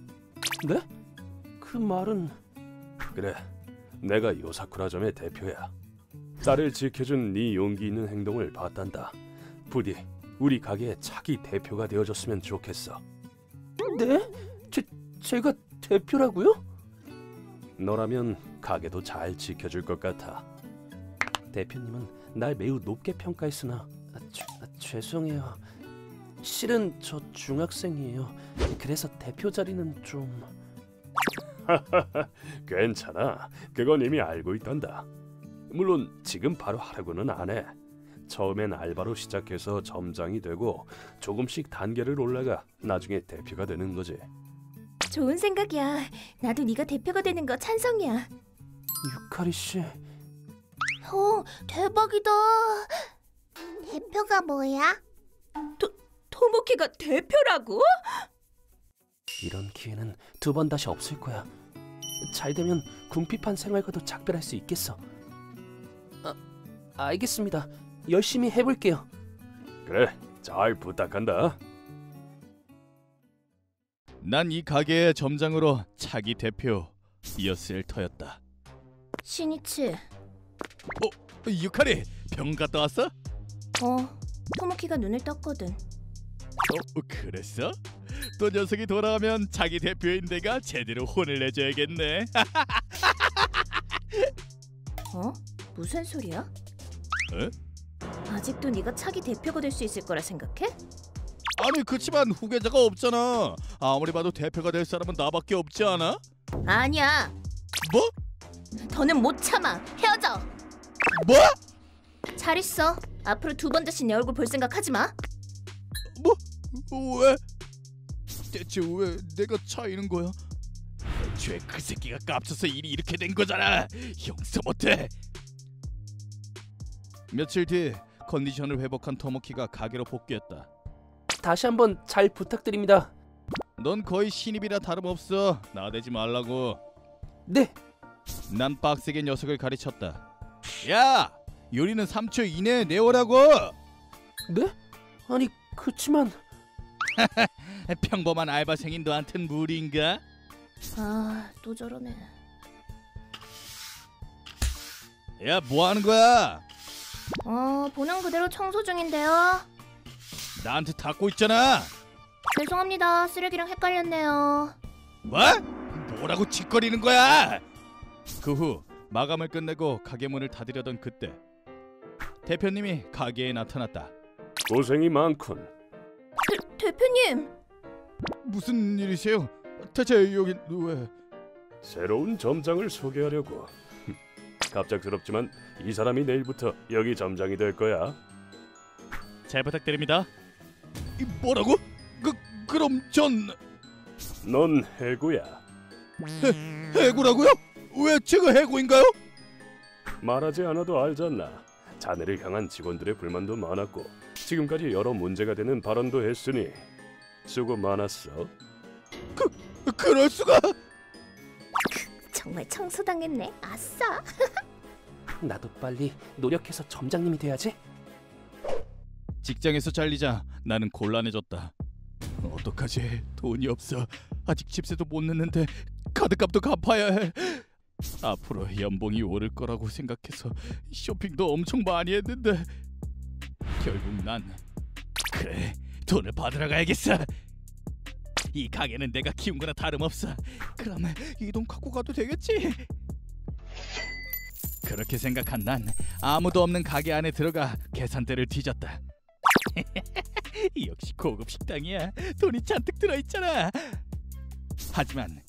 네? 그 말은... 그래, 내가 요사쿠라점의 대표야. 딸을 지켜준 네 용기 있는 행동을 봤단다. 부디 우리 가게의 차기 대표가 되어줬으면 좋겠어. 네? 제가 대표라고요? 너라면 가게도 잘 지켜줄 것 같아. 대표님은 날 매우 높게 평가했으나 죄송해요. 실은 저 중학생이에요. 그래서 대표 자리는 좀... 괜찮아. 그건 이미 알고 있단다. 물론 지금 바로 하라고는 안 해. 처음엔 알바로 시작해서 점장이 되고 조금씩 단계를 올라가 나중에 대표가 되는 거지. 좋은 생각이야. 나도 네가 대표가 되는 거 찬성이야. 유카리 씨. 형, 대박이다. 대표가 뭐야? 토모키가 대표라고? 이런 기회는 두 번 다시 없을 거야. 잘 되면 궁핍한 생활과도 작별할 수 있겠어. 알겠습니다. 열심히 해볼게요. 그래, 잘 부탁한다. 난 이 가게의 점장으로 차기 대표였을 터였다. 신이치. 유카리, 병 갔다 왔어? 토모키가 눈을 떴거든. 그랬어? 또 녀석이 돌아가면 자기 대표인 내가 제대로 혼을 내줘야겠네. 무슨 소리야? 에? 아직도 네가 차기 대표가 될 수 있을 거라 생각해? 아니 그치만 후계자가 없잖아. 아무리 봐도 대표가 될 사람은 나밖에 없지 않아? 아니야. 뭐? 더는 못 참아. 헤어져. 뭐? 잘 있어. 앞으로 두 번 다시 내 얼굴 볼 생각하지 마. 뭐? 왜? 대체 왜 내가 차이는 거야? 애초에 그 새끼가 깝쳐서 일이 이렇게 된 거잖아. 용서 못해. 며칠 뒤 컨디션을 회복한 토모키가 가게로 복귀했다. 다시 한번 잘 부탁드립니다. 넌 거의 신입이라 다름없어. 나대지 말라고. 네. 난 빡세게 녀석을 가르쳤다. 야! 요리는 3초 이내에 내오라고! 네? 아니 그치만... 평범한 알바생인 너한텐 무리인가? 또 저러네. 야, 뭐 하는 거야? 보는 그대로 청소 중인데요. 나한테 닦고 있잖아. 죄송합니다. 쓰레기랑 헷갈렸네요. 뭐? 뭐라고 짓거리는 거야? 그 후 마감을 끝내고 가게 문을 닫으려던 그때 대표님이 가게에 나타났다. 고생이 많군. 대표님. 무슨 일이세요? 대체 여긴 왜? 새로운 점장을 소개하려고. 갑작스럽지만 이 사람이 내일부터 여기 점장이 될 거야. 잘 부탁드립니다. 뭐라고? 그럼 넌 해고야. 해고라고요? 왜 제가 해고인가요? 말하지 않아도 알잖아. 자네를 향한 직원들의 불만도 많았고 지금까지 여러 문제가 되는 발언도 했으니 수고 많았어. 그럴 수가? 정말 청소당했네. 아싸. 나도 빨리 노력해서 점장님이 돼야지. 직장에서 잘리자 나는 곤란해졌다. 어떡하지? 돈이 없어. 아직 집세도 못 냈는데 카드값도 갚아야 해. 앞으로 연봉이 오를 거라고 생각해서 쇼핑도 엄청 많이 했는데 결국 난 그래, 돈을 받으러 가야겠어. 이 가게는 내가 키운 거나 다름없어. 그러면 이 돈 갖고 가도 되겠지? 그렇게 생각한 난 아무도 없는 가게 안에 들어가 계산대를 뒤졌다. 역시 고급 식당이야. 돈이 잔뜩 들어있잖아. 하지만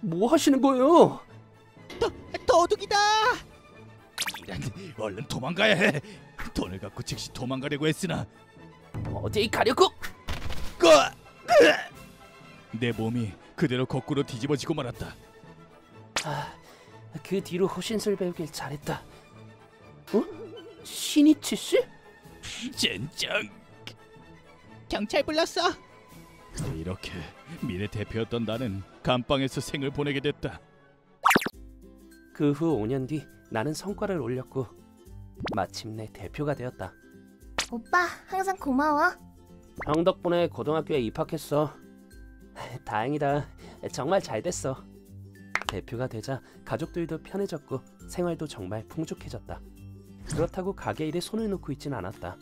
뭐 하시는 거예요? 도둑이다. 이런, 얼른 도망가야 해. 돈을 갖고 즉시 도망가려고 했으나 어디 가려고? 내 몸이 그대로 거꾸로 뒤집어지고 말았다. 그 뒤로 호신술 배우길 잘했다. 신이치 씨? 젠장. 경찰 불렀어. 이렇게 미래 대표였던 나는 감방에서 생을 보내게 됐다. 그 후 5년 뒤 나는 성과를 올렸고 마침내 대표가 되었다. 오빠, 항상 고마워. 형 덕분에 고등학교에 입학했어. 다행이다. 정말 잘 됐어. 대표가 되자 가족들도 편해졌고 생활도 정말 풍족해졌다. 그렇다고 가게 일에 손을 놓고 있진 않았다.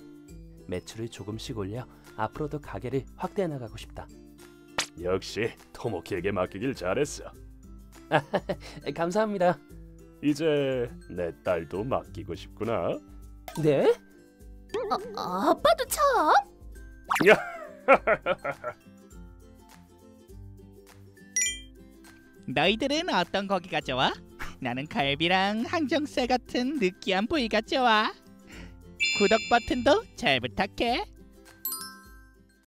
매출을 조금씩 올려 앞으로도 가게를 확대해 나가고 싶다. 역시 토모키에게 맡기길 잘했어. 감사합니다. 이제 내 딸도 맡기고 싶구나. 네? 아빠도 참. 너희들은 어떤 고기가 좋아? 나는 갈비랑 항정살 같은 느끼한 부위가 좋아. 구독 버튼도 잘 부탁해.